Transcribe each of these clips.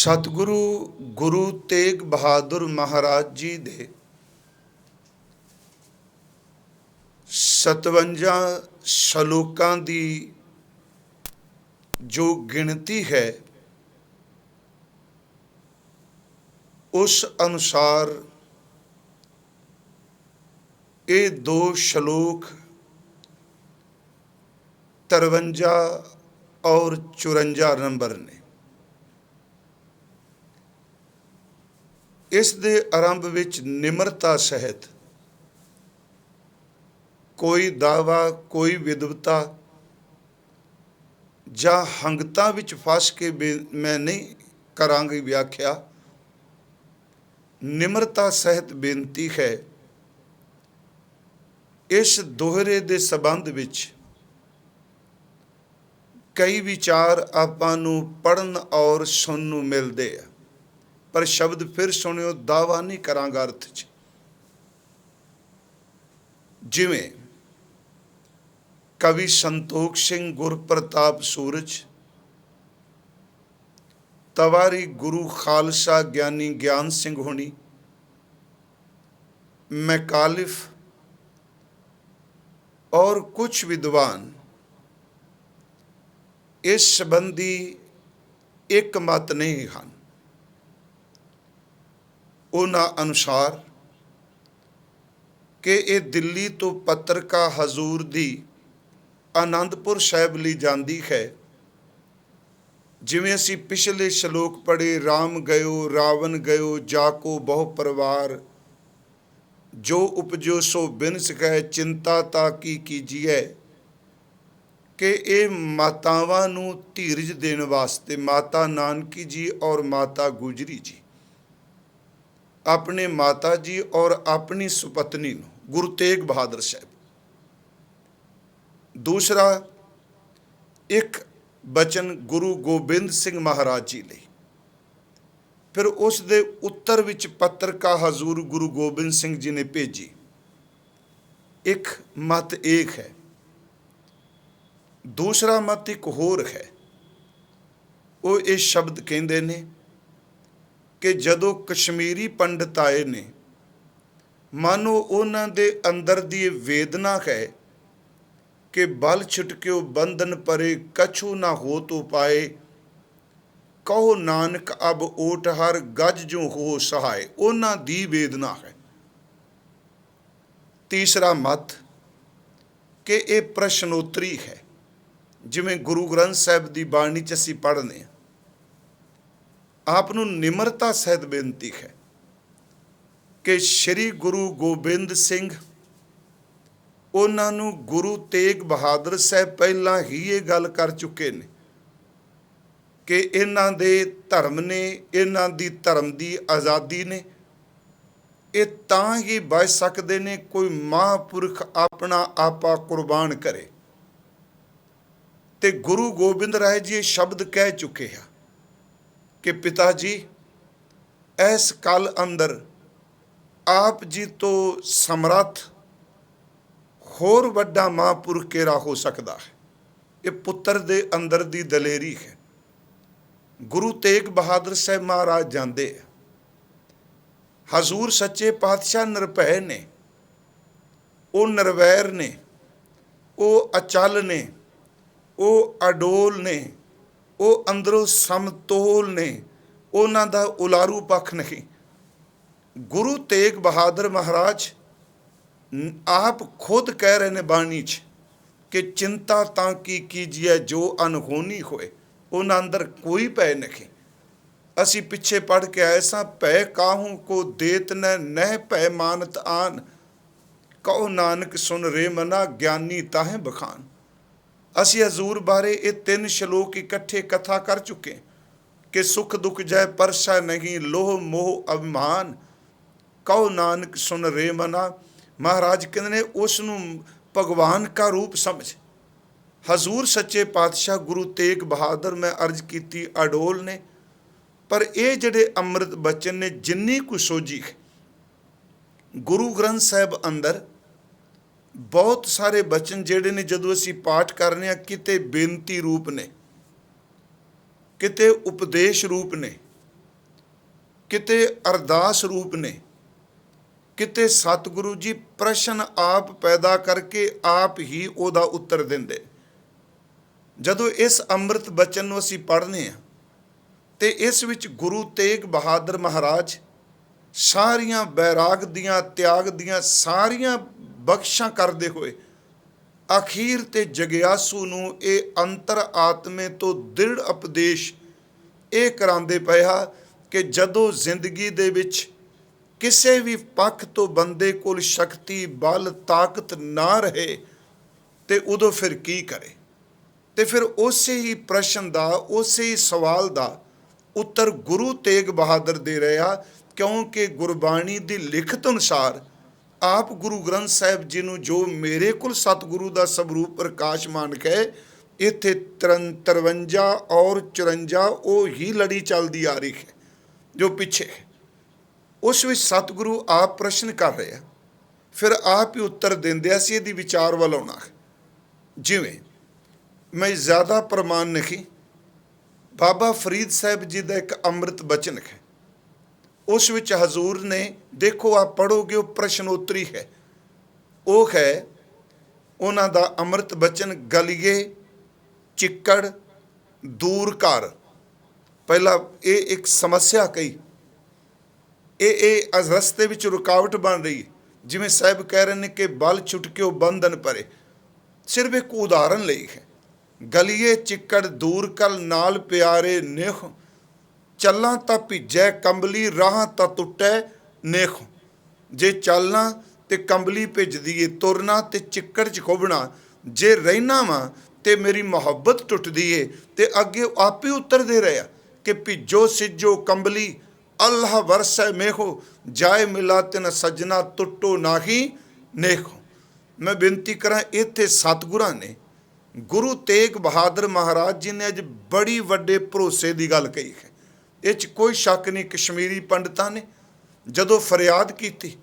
सतगुरु गुरु तेग बहादुर महाराज जी दे 57 ਸ਼ਲੋਕਾਂ ਦੀ जो गिनती है उस अनुसार ये 2 ਸ਼ਲੋਕ 53 और 54 नंबर ने। इस दे आरंभ विच निमरता सहित कोई दावा कोई विद्वता ਜਾਂ ਹੰਗਤਾ ਵਿੱਚ ਫਸ ਕੇ ਮੈਂ ਨਹੀਂ ਕਰਾਂਗੀ ਵਿਆਖਿਆ। ਨਿਮਰਤਾ ਸਹਿਤ ਬੇਨਤੀ ਹੈ। ਇਸ ਦੋਹਰੇ ਦੇ ਸੰਬੰਧ ਵਿੱਚ ਕਈ ਵਿਚਾਰ ਆਪਾਂ ਨੂੰ ਪੜ੍ਹਨ ਔਰ ਸੁਣਨ ਨੂੰ ਮਿਲਦੇ ਆ, ਪਰ ਸ਼ਬਦ ਫਿਰ ਸੁਣਿਓ, ਦਾਵਾ ਨਹੀਂ ਕਰਾਂਗਾ ਅਰਥ 'ਚ। ਜਿਵੇਂ कवि संतोख सिंह गुरप्रताप सूरज, तवारी गुरु खालसा ज्ञानी ज्ञान सिंह होनी, मैकालिफ और कुछ विद्वान इस संबंधी एक मत नहीं हैं। उन्हां अनुसार कि ये दिल्ली तो पत्रिका हजूर दी आनंदपुर साहिब ली जाती है। जिमें असी पिछले श्लोक पढ़े, राम गयो रावण गयो जाको बहु परिवार, जो उपजो सो बिन सकै चिंता ता की कीजिए, कि ये मातावां नूं धीरज देण वास्ते माता नानकी जी और माता गुजरी जी अपने माता जी और अपनी सुपत्नी नूं गुरु तेग बहादुर साहब। दूसरा एक बचन गुरु गोबिंद सिंह महाराज जी ਲਈ। फिर उस दे उत्तर विच पत्रिका हजूर गुरु गोबिंद सिंह जी ने भेजी। एक मत एक है, दूसरा मत एक होर है। वो ये शब्द कहते ने कि जदों कश्मीरी पंडित आए ने, मानो उन्हां दे अंदर दी वेदना है कि बल छिटक्यो बंधन परे कछु ना हो तो पाए, कहो नानक अब ओट हर गज जो हो सहाय। उन्हां दी वेदना है। तीसरा मत कि ये प्रश्नोत्तरी है, जिमें गुरु ग्रंथ साहिब की बाणी च असीं पढ़ने आप नूं निमरता सहित बेनती है कि श्री गुरु गोबिंद सिंह उन्हां नूं गुरु तेग बहादुर साहब पहलां ही ये गल कर चुके ने कि इन्हां दे धर्म ने, इन्हां दी धर्म दी आज़ादी ने, ये तां ही बच सकते ने कोई महापुरख अपना आपा कुर्बान करे। ते गुरु गोबिंद राय जी ये शब्द कह चुके हैं कि पिता जी इस कल अंदर आप जी तो समर्थ होर वड्डा महापुरख केरा हो सकता है। ये पुत्र दे अंदर दी दलेरी है। गुरु तेग बहादुर साहब महाराज जाते हजूर सच्चे पातशाह निरभै ने, वो निरवैर ने, वो अचल ने, वो अडोल ने, वो अंदरों समतोल ने, उन्हां दा उलारू पक्ष नहीं। गुरु तेग बहादुर महाराज आप खुद कह रहे ने बाणी च कि चिंता तां की कीजिए जो अनहोनी होए। उन्हां अंदर कोई भय नहीं। असी पिछे पढ़ के आए सां, भय काहू को देत न भय मानत आन, कहो नानक सुन रे मना ज्ञानी ताहें बखान। असी हजूर बारे ये 3 श्लोक इकट्ठे कथा कर चुके कि सुख दुख जय परसा नहीं, लोह मोह अभिमान, कहो नानक सुन रे मना। महाराज कहते ने उसनूं भगवान का रूप समझ। हजूर सच्चे पातशाह गुरु तेग बहादुर मैं अर्ज की अडोल ने, पर ये जड़े अमृत बचन ने जिन्नी कुछ सोझी है। गुरु ग्रंथ साहिब अंदर बहुत सारे बचन जेड़े ने जदों असीं पाठ करने किते बेनती रूप ने, किते उपदेश रूप ने, ਕਿਤੇ ਅਰਦਾਸ ਰੂਪ ਨੇ, ਕਿਤੇ ਸਤਿਗੁਰੂ ਜੀ ਪ੍ਰਸ਼ਨ ਆਪ ਪੈਦਾ ਕਰਕੇ ਆਪ ਹੀ ਉਹਦਾ ਉੱਤਰ ਦਿੰਦੇ। ਜਦੋਂ ਇਸ ਅੰਮ੍ਰਿਤ ਬਚਨ ਨੂੰ ਅਸੀਂ ਪੜ੍ਹਨੇ ਆ ਤੇ ਇਸ ਵਿੱਚ ਗੁਰੂ ਤੇਗ ਬਹਾਦਰ ਮਹਾਰਾਜ ਸਾਰੀਆਂ ਬੈਰਾਗ ਦੀਆਂ, ਤਿਆਗ ਦੀਆਂ ਸਾਰੀਆਂ ਬਖਸ਼ਾਂ ਕਰਦੇ ਹੋਏ ਅਖੀਰ ਤੇ ਜਗਿਆਸੂ ਨੂੰ ਇਹ ਅੰਤਰ ਆਤਮੇ ਤੋਂ ਦ੍ਰਿੜ ਉਪਦੇਸ਼ ਇਹ ਕਰਾਉਂਦੇ ਪਏ ਆ ਕਿ ਜਦੋਂ ਜ਼ਿੰਦਗੀ ਦੇ ਵਿੱਚ ਕਿਸੇ ਵੀ ਪੱਖ ਤੋਂ ਬੰਦੇ ਕੋਲ ਸ਼ਕਤੀ, ਬਲ, ਤਾਕਤ ਨਾ ਰਹੇ ਤੇ ਉਦੋਂ ਫਿਰ ਕੀ ਕਰੇ। ਤੇ ਫਿਰ ਉਸੇ ਹੀ ਪ੍ਰਸ਼ਨ ਦਾ, ਉਸੇ ਹੀ ਸਵਾਲ ਦਾ ਉੱਤਰ ਗੁਰੂ ਤੇਗ ਬਹਾਦਰ ਦੇ ਰਹੇ ਆ, ਕਿਉਂਕਿ ਗੁਰਬਾਣੀ ਦੀ ਲਿਖਤ ਅਨੁਸਾਰ ਆਪ ਗੁਰੂ ਗ੍ਰੰਥ ਸਾਹਿਬ ਜੀ ਨੂੰ ਜੋ ਮੇਰੇ ਕੋਲ ਸਤਿਗੁਰੂ ਦਾ ਸਵਰੂਪ ਪ੍ਰਕਾਸ਼ਮਾਨ ਕਹੇ, ਇੱਥੇ 53 ਔਰ 54 ਉਹ ਹੀ ਲੜੀ ਚੱਲਦੀ ਆ ਰਹੀ ਹੈ ਜੋ ਪਿੱਛੇ ਹੈ। ਉਸ ਵਿੱਚ ਸਤਿਗੁਰੂ ਆਪ ਪ੍ਰਸ਼ਨ ਕਰ ਰਹੇ ਆ, ਫਿਰ ਆਪ ਹੀ ਉੱਤਰ ਦਿੰਦੇ। ਅਸੀਂ ਇਹਦੀ ਵਿਚਾਰ ਵੱਲ ਆਉਣਾ ਹੈ। ਜਿਵੇਂ ਮੈਂ ਜ਼ਿਆਦਾ ਪ੍ਰਮਾਣ ਨਹੀਂ, ਬਾਬਾ ਫਰੀਦ ਸਾਹਿਬ ਜੀ ਦਾ ਇੱਕ ਅੰਮ੍ਰਿਤ ਬਚਨ ਹੈ, ਉਸ ਵਿੱਚ ਹਜ਼ੂਰ ਨੇ, ਦੇਖੋ ਆਪ ਪੜ੍ਹੋਗੇ ਉਹ ਪ੍ਰਸ਼ਨੋਤਰੀ ਹੈ, ਉਹ ਹੈ ਉਹਨਾਂ ਦਾ ਅੰਮ੍ਰਿਤ ਬਚਨ, ਗਲੀਏ ਚਿੱਕੜ ਦੂਰ ਕਰ। ਪਹਿਲਾਂ ਇਹ ਇੱਕ ਸਮੱਸਿਆ ਕਹੀ, ਇਹ ਰਸਤੇ ਵਿੱਚ ਰੁਕਾਵਟ ਬਣ ਰਹੀ ਹੈ। ਜਿਵੇਂ ਸਾਹਿਬ ਕਹਿ ਰਹੇ ਨੇ ਕਿ ਬਲ ਛੁਟਕਿਓ ਬੰਧਨ ਪਰੇ, ਸਿਰਫ ਇੱਕ ਉਦਾਹਰਨ ਲਈ ਹੈ। ਗਲੀਏ ਚਿੱਕੜ ਦੂਰ ਕਰ ਨਾਲ ਪਿਆਰੇ ਨੇਹ, ਚੱਲਾਂ ਤਾਂ ਭਿੱਜੈ ਕੰਬਲੀ ਰਾਹ ਤਾਂ ਟੁੱਟੈ ਨੇਹ। ਜੇ ਚੱਲਣਾ ਤੇ ਕੰਬਲੀ ਭਿੱਜਦੀ ਏ, ਤੁਰਨਾ ਤੇ ਚਿੱਕੜ 'ਚ ਖੁੱਭਣਾ, ਜੇ ਰਹਿਣਾ ਵਾ ਤੇ ਮੇਰੀ ਮੁਹੱਬਤ ਟੁੱਟਦੀ ਏ। ਤੇ ਅੱਗੇ ਆਪੇ ਉੱਤਰ ਦੇ ਰਹੇ ਆ ਕਿ ਭਿੱਜੋ ਸਿੱਜੋ ਕੰਬਲੀ ਅੱਲਾਹ ਵਰਸੈ ਮੇਹੋ, ਜਾਏ ਮਿਲਾ ਤਿਨ ਸੱਜਣਾ ਟੁੱਟੋ ਨਾਹੀ ਨੇਖੋ। ਮੈਂ ਬੇਨਤੀ ਕਰਾਂ, ਇੱਥੇ ਸਤਿਗੁਰਾਂ ਨੇ, ਗੁਰੂ ਤੇਗ ਬਹਾਦਰ ਮਹਾਰਾਜ ਜੀ ਨੇ ਅੱਜ ਬੜੀ ਵੱਡੇ ਭਰੋਸੇ ਦੀ ਗੱਲ ਕਹੀ ਹੈ। ਇਹ 'ਚ ਕੋਈ ਸ਼ੱਕ ਨਹੀਂ। ਕਸ਼ਮੀਰੀ ਪੰਡਤਾਂ ਨੇ ਜਦੋਂ ਫਰਿਆਦ ਕੀਤੀ,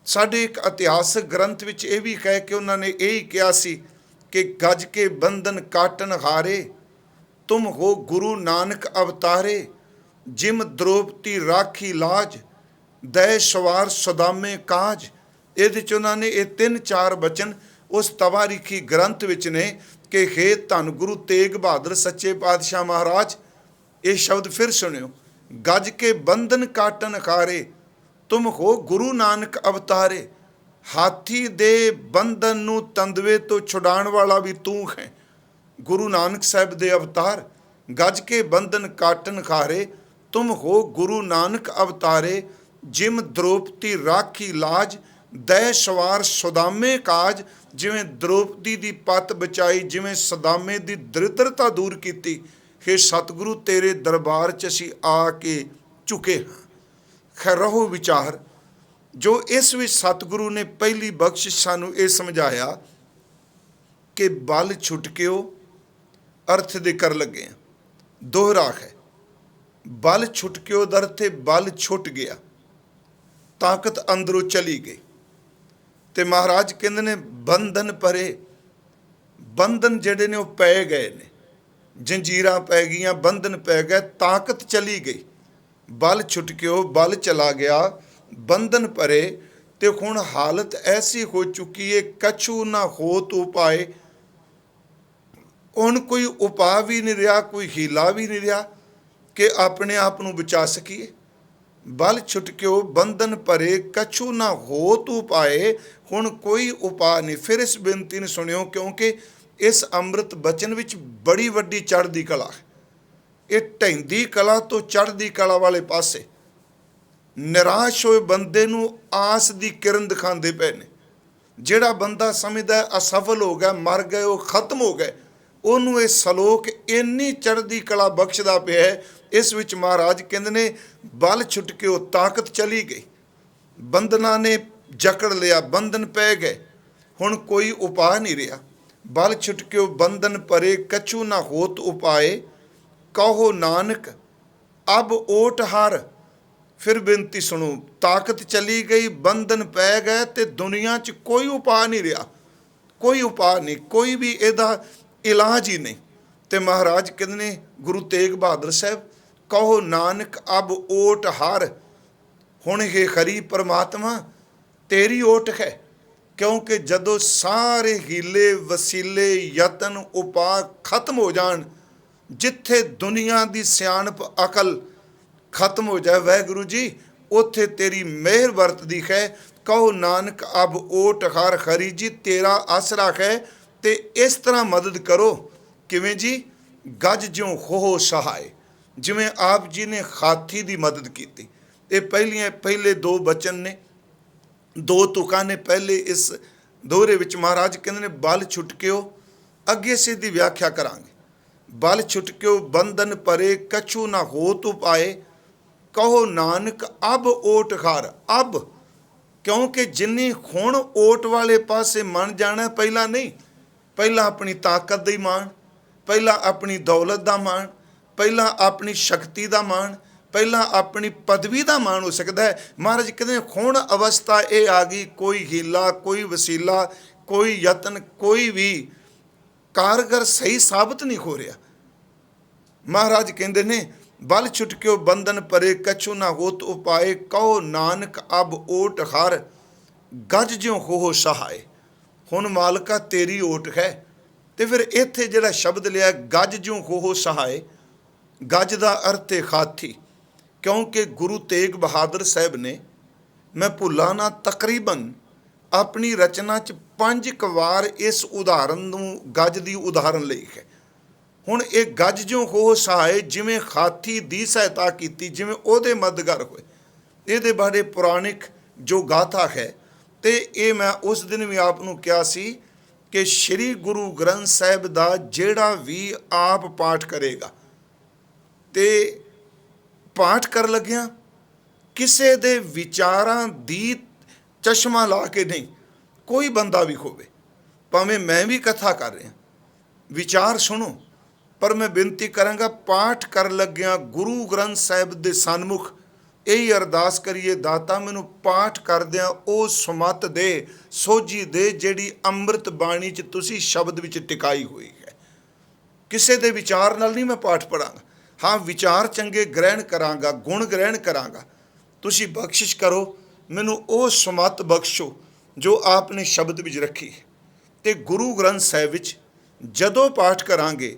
ਸਾਡੇ ਇੱਕ ਇਤਿਹਾਸਕ ਗ੍ਰੰਥ ਵਿੱਚ ਇਹ ਵੀ ਕਹਿ ਕੇ ਉਹਨਾਂ ਨੇ ਇਹ ਹੀ ਕਿਹਾ ਸੀ ਕਿ ਗੱਜ ਕੇ ਬੰਧਨ ਕਾਟਨ ਹਾਰੇ, ਤੁਮ ਹੋ ਗੁਰੂ ਨਾਨਕ ਅਵਤਾਰੇ, ਜਿਮ ਦ੍ਰੋਪਤੀ ਰਾਖੀ ਲਾਜ, ਦੈ ਸਵਾਰ ਸਦਾਮੇ ਕਾਜ। ਇਹਦੇ 'ਚ ਉਹਨਾਂ ਨੇ ਇਹ 3-4 ਬਚਨ ਉਸ ਤਵਾਰੀਖੀ ਗ੍ਰੰਥ ਵਿੱਚ ਨੇ ਕਿ ਹੇ ਧੰਨ ਗੁਰੂ ਤੇਗ ਬਹਾਦਰ ਸੱਚੇ ਪਾਤਸ਼ਾਹ ਮਹਾਰਾਜ। ਇਹ ਸ਼ਬਦ ਫਿਰ ਸੁਣਿਓ, ਗੱਜ ਕੇ ਬੰਧਨ ਕਾਟਨ ਹਾਰੇ, ਤੁਮ ਹੋ ਗੁਰੂ ਨਾਨਕ ਅਵਤਾਰੇ। ਹਾਥੀ ਦੇ ਬੰਧਨ ਨੂੰ ਤੰਦਵੇ ਤੋਂ ਛੁਡਾਉਣ ਵਾਲਾ ਵੀ ਤੂੰ ਹੈ, ਗੁਰੂ ਨਾਨਕ ਸਾਹਿਬ ਦੇ ਅਵਤਾਰ। ਗੱਜ ਕੇ ਬੰਧਨ ਕਾਟਨ ਹਾਰੇ, ਤੁਮ ਹੋ ਗੁਰੂ ਨਾਨਕ ਅਵਤਾਰੇ, ਜਿਮ ਦ੍ਰੋਪਤੀ ਰਾਖੀ ਲਾਜ, ਦੈ ਸਵਾਰ ਸੁਦਾਮੇ ਕਾਜ। ਜਿਵੇਂ ਦ੍ਰੋਪਦੀ ਦੀ ਪੱਤ ਬਚਾਈ, ਜਿਵੇਂ ਸਦਾਮੇ ਦੀ ਦਰਿਦਰਤਾ ਦੂਰ ਕੀਤੀ, ਹੇ ਸਤਿਗੁਰੂ ਤੇਰੇ ਦਰਬਾਰ 'ਚ ਅਸੀਂ ਆ ਕੇ ਝੁਕੇ ਹਾਂ। ਖੈਰ ਰਹੋ ਵਿਚਾਰ, ਜੋ ਇਸ ਵਿੱਚ ਸਤਿਗੁਰੂ ਨੇ ਪਹਿਲੀ ਬਖਸ਼ਿਸ਼ ਸਾਨੂੰ ਇਹ ਸਮਝਾਇਆ ਕਿ ਬਲ ਛੁਟਕਿਓ ਅਰਥ ਦੇ ਕਰ ਲੱਗੇ ਆ। ਦੋਹਰਾ ਹੈ, ਬਲ ਛੁਟਕਿਓ ਦਾ ਅਰਥ ਹੈ ਬਲ ਛੁੱਟ ਗਿਆ, ਤਾਕਤ ਅੰਦਰੋਂ ਚਲੀ ਗਈ। ਤੇ ਮਹਾਰਾਜ ਕਹਿੰਦੇ ਨੇ ਬੰਧਨ ਪਰੇ, ਬੰਧਨ ਜਿਹੜੇ ਨੇ ਉਹ ਪੈ ਗਏ ਨੇ, ਜੰਜੀਰਾਂ ਪੈ ਗਈਆਂ, ਬੰਧਨ ਪੈ ਗਏ, ਤਾਕਤ ਚਲੀ ਗਈ। ਬਲ ਛੁਟਕਿਓ, ਬਲ ਚਲਾ ਗਿਆ, ਬੰਧਨ ਪਰੇ। ਤੇ ਹੁਣ ਹਾਲਤ ਐਸੀ ਹੋ ਚੁੱਕੀ ਹੈ, ਕਛੂ ਨਾ ਹੋਤ ਉਪਾਏ। ਹੁਣ ਕੋਈ ਉਪਾਅ ਵੀ ਨਹੀਂ ਰਿਹਾ, ਕੋਈ ਹੀਲਾ ਵੀ ਨਹੀਂ ਰਿਹਾ ਕਿ ਆਪਣੇ ਆਪ ਨੂੰ ਬਚਾ ਸਕੀਏ। ਬਲ ਛੁਟਕਿਓ ਬੰਧਨ ਪਰੇ, ਕਛੂ ਨਾ ਹੋਤ ਉਪਾਏ। ਹੁਣ ਕੋਈ ਉਪਾਅ ਨਹੀਂ। ਫਿਰ ਇਸ ਬੇਨਤੀ ਨੂੰ ਸੁਣਿਓ, ਕਿਉਂਕਿ ਇਸ ਅੰਮ੍ਰਿਤ ਬਚਨ ਵਿੱਚ ਬੜੀ ਵੱਡੀ ਚੜ੍ਹਦੀ ਕਲਾ ਹੈ। ਇਹ ਢਹਿੰਦੀ ਕਲਾ ਤੋਂ ਚੜ੍ਹਦੀ ਕਲਾ ਵਾਲੇ ਪਾਸੇ ਨਿਰਾਸ਼ ਹੋਏ ਬੰਦੇ ਨੂੰ ਆਸ ਦੀ ਕਿਰਨ ਦਿਖਾਉਂਦੇ ਪਏ ਨੇ। ਜਿਹੜਾ ਬੰਦਾ ਸਮਝਦਾ ਅਸਫਲ ਹੋ ਗਿਆ, ਮਰ ਗਏ, ਉਹ ਖਤਮ ਹੋ ਗਏ, ਉਹਨੂੰ ਇਹ ਸਲੋਕ ਇੰਨੀ ਚੜ੍ਹਦੀ ਕਲਾ ਬਖਸ਼ਦਾ ਪਿਆ ਹੈ। ਇਸ ਵਿੱਚ ਮਹਾਰਾਜ ਕਹਿੰਦੇ ਨੇ ਬਲ ਛੁੱਟ ਕੇ ਉਹ ਤਾਕਤ ਚਲੀ ਗਈ, ਬੰਧਨਾਂ ਨੇ ਜਕੜ ਲਿਆ, ਬੰਧਨ ਪੈ ਗਏ, ਹੁਣ ਕੋਈ ਉਪਾਅ ਨਹੀਂ ਰਿਹਾ। ਬਲ ਛੁੱਟ ਕੇ ਉਹ ਬੰਧਨ ਪਰੇ, ਕਛੂ ਨਾ ਹੋਤ ਉਪਾਏ, ਕਹੋ ਨਾਨਕ ਅਬ ਓਟ ਹਰ। ਫਿਰ ਬੇਨਤੀ ਸੁਣੋ, ਤਾਕਤ ਚਲੀ ਗਈ, ਬੰਧਨ ਪੈ ਗਏ ਤੇ ਦੁਨੀਆ 'ਚ ਕੋਈ ਉਪਾਅ ਨਹੀਂ ਰਿਹਾ, ਕੋਈ ਉਪਾਅ ਨਹੀਂ, ਕੋਈ ਵੀ ਇਹਦਾ ਇਲਾਜ ਹੀ ਨਹੀਂ। ਤੇ ਮਹਾਰਾਜ ਕਹਿੰਦੇ ਨੇ ਗੁਰੂ ਤੇਗ ਬਹਾਦਰ ਸਾਹਿਬ, ਕਹੋ ਨਾਨਕ ਅਬ ਓਟ ਹਰ, ਹੁਣ ਇਹ ਖਰੀ ਪਰਮਾਤਮਾ ਤੇਰੀ ਓਟ ਹੈ, ਕਿਉਂਕਿ ਜਦੋਂ ਸਾਰੇ ਹੀਲੇ ਵਸੀਲੇ ਯਤਨ ਉਪਾਅ ਖਤਮ ਹੋ ਜਾਣ, ਜਿੱਥੇ ਦੁਨੀਆ ਦੀ ਸਿਆਣਪ ਅਕਲ ਖਤਮ ਹੋ ਜਾਏ ਵਾਹਿਗੁਰੂ ਜੀ, ਉੱਥੇ ਤੇਰੀ ਮਿਹਰ ਵਰਤਦੀ ਹੈ। ਕਹੋ ਨਾਨਕ ਅਬ ਓਟ ਹਰ ਖਰੀ ਜੀ, ਤੇਰਾ ਆਸਰਾ ਹੈ। ਤੇ ਇਸ ਤਰ੍ਹਾਂ ਮਦਦ ਕਰੋ, ਕਿਵੇਂ ਜੀ? ਗੱਜ ਜਿਉਂ ਹੋ ਸਹਾਏ, ਜਿਵੇਂ ਆਪ ਜੀ ਨੇ ਹਾਥੀ ਦੀ ਮਦਦ ਕੀਤੀ। ਇਹ ਪਹਿਲੇ ਦੋ ਬਚਨ ਨੇ, ਦੋ ਤੁਕਾਂ ਨੇ ਪਹਿਲੇ ਇਸ ਦੋਹਰੇ ਵਿੱਚ। ਮਹਾਰਾਜ ਕਹਿੰਦੇ ਨੇ ਬਲ ਛੁਟਕਿਓ, ਅੱਗੇ ਸਿੱਧੀ ਵਿਆਖਿਆ ਕਰਾਂਗੇ। ਬਲ ਛੁਟਕਿਓ ਬੰਧਨ ਪਰੇ, ਕਛੂ ਨਾ ਹੋ ਤੂ ਪਾਏ। ਕਹੋ ਨਾਨਕ ਅਬ ਓਟ ਹਰ, ਅਬ ਕਿਉਂਕਿ ਜਿੰਨੀ ਹੁਣ ਓਟ ਵਾਲੇ ਪਾਸੇ ਮਨ ਜਾਣਾ, ਪਹਿਲਾਂ ਨਹੀਂ। ਪਹਿਲਾਂ ਆਪਣੀ ਤਾਕਤ ਦਾ ਹੀ ਮਾਣ, ਪਹਿਲਾਂ ਆਪਣੀ ਦੌਲਤ ਦਾ ਮਾਣ, ਪਹਿਲਾਂ ਆਪਣੀ ਸ਼ਕਤੀ ਦਾ ਮਾਣ, ਪਹਿਲਾਂ ਆਪਣੀ ਪਦਵੀ ਦਾ ਮਾਣ ਹੋ ਸਕਦਾ ਹੈ। ਮਹਾਰਾਜ ਕਹਿੰਦੇ ਹੁਣ ਅਵਸਥਾ ਇਹ ਆ ਗਈ, ਕੋਈ ਹੀਲਾ, ਕੋਈ ਵਸੀਲਾ, ਕੋਈ ਯਤਨ, ਕੋਈ ਵੀ ਕਾਰਗਰ ਸਹੀ ਸਾਬਤ ਨਹੀਂ ਹੋ ਰਿਹਾ। ਮਹਾਰਾਜ ਕਹਿੰਦੇ ਨੇ ਬਲ ਛੁਟਕਿਓ ਬੰਧਨ ਪਰੇ, ਕਛੂ ਨਾ ਹੋਤ ਉਪਾਏ। ਕਹੋ ਨਾਨਕ ਅਬ ਓਟ ਹਰ, ਗੱਜ ਜਿਉਂ ਹੋ ਸਹਾਏ। ਹੁਣ ਮਾਲਕਾ ਤੇਰੀ ਓਟ ਹੈ। ਤੇ ਫਿਰ ਇੱਥੇ ਜਿਹੜਾ ਸ਼ਬਦ ਲਿਆ ਗੱਜ ਜਿਉਂ ਹੋ ਸਹਾਏ, ਗੱਜ ਦਾ ਅਰਥ ਹੈ ਹਾਥੀ, ਕਿਉਂਕਿ ਗੁਰੂ ਤੇਗ ਬਹਾਦਰ ਸਾਹਿਬ ਨੇ, ਮੈਂ ਭੁੱਲਾਂ ਨਾ, ਤਕਰੀਬਨ ਆਪਣੀ ਰਚਨਾ 'ਚ 5 ਵਾਰ ਇਸ ਉਦਾਹਰਨ ਨੂੰ, ਗੱਜ ਦੀ ਉਦਾਹਰਨ ਲਈ ਹੈ। ਹੁਣ ਇਹ ਗੱਜ ਜਿਉਂ ਹੋ ਸਹਾਏ, ਜਿਵੇਂ ਹਾਥੀ ਦੀ ਸਹਾਇਤਾ ਕੀਤੀ, ਜਿਵੇਂ ਉਹਦੇ ਮਦਦਗਾਰ ਹੋਏ। ਇਹਦੇ ਬਾਰੇ ਪੁਰਾਣਿਕ ਜੋ ਗਾਥਾ ਹੈ, ਤੇ ਇਹ ਮੈਂ ਉਸ ਦਿਨ ਵੀ ਆਪ ਨੂੰ ਕਿਹਾ ਸੀ ਕਿ ਸ਼੍ਰੀ ਗੁਰੂ ਗ੍ਰੰਥ ਸਾਹਿਬ ਦਾ ਜਿਹੜਾ ਵੀ ਆਪ ਪਾਠ ਕਰੇਗਾ, ਤੇ ਪਾਠ ਕਰ ਲੱਗਿਆ ਕਿਸੇ ਦੇ ਵਿਚਾਰਾਂ ਦੀ ਚਸ਼ਮਾ ਲਾ ਕੇ ਨਹੀਂ, ਕੋਈ ਬੰਦਾ ਵੀ ਹੋਵੇ, ਭਾਵੇਂ ਮੈਂ ਵੀ ਕਥਾ ਕਰ ਰਿਹਾ, ਵਿਚਾਰ ਸੁਣੋ। ਪਰ ਮੈਂ ਬੇਨਤੀ ਕਰਾਂਗਾ, ਪਾਠ ਕਰ ਲੱਗਿਆ ਗੁਰੂ ਗ੍ਰੰਥ ਸਾਹਿਬ ਦੇ ਸਨਮੁਖ ਇਹੀ ਅਰਦਾਸ ਕਰੀਏ, ਦਾਤਾ ਮੈਨੂੰ ਪਾਠ ਕਰਦਿਆਂ ਉਹ ਸੁਮਤ ਦੇ, ਸੋਝੀ ਦੇ, ਜਿਹੜੀ ਅੰਮ੍ਰਿਤ ਬਾਣੀ 'ਚ ਤੁਸੀਂ ਸ਼ਬਦ ਵਿੱਚ ਟਿਕਾਈ ਹੋਈ ਹੈ। ਕਿਸੇ ਦੇ ਵਿਚਾਰ ਨਾਲ ਨਹੀਂ ਮੈਂ ਪਾਠ ਪੜਾਂਗਾ, ਹਾਂ ਵਿਚਾਰ ਚੰਗੇ ਗ੍ਰਹਿਣ ਕਰਾਂਗਾ, ਗੁਣ ਗ੍ਰਹਿਣ ਕਰਾਂਗਾ। ਤੁਸੀਂ ਬਖਸ਼ਿਸ਼ ਕਰੋ, ਮੈਨੂੰ ਉਹ ਸੁਮਤ ਬਖਸ਼ੋ ਜੋ ਆਪ ਨੇ ਸ਼ਬਦ ਵਿੱਚ ਰੱਖੀ ਹੈ। ਤੇ ਗੁਰੂ ਗ੍ਰੰਥ ਸਾਹਿਬ ਵਿੱਚ ਜਦੋਂ ਪਾਠ ਕਰਾਂਗੇ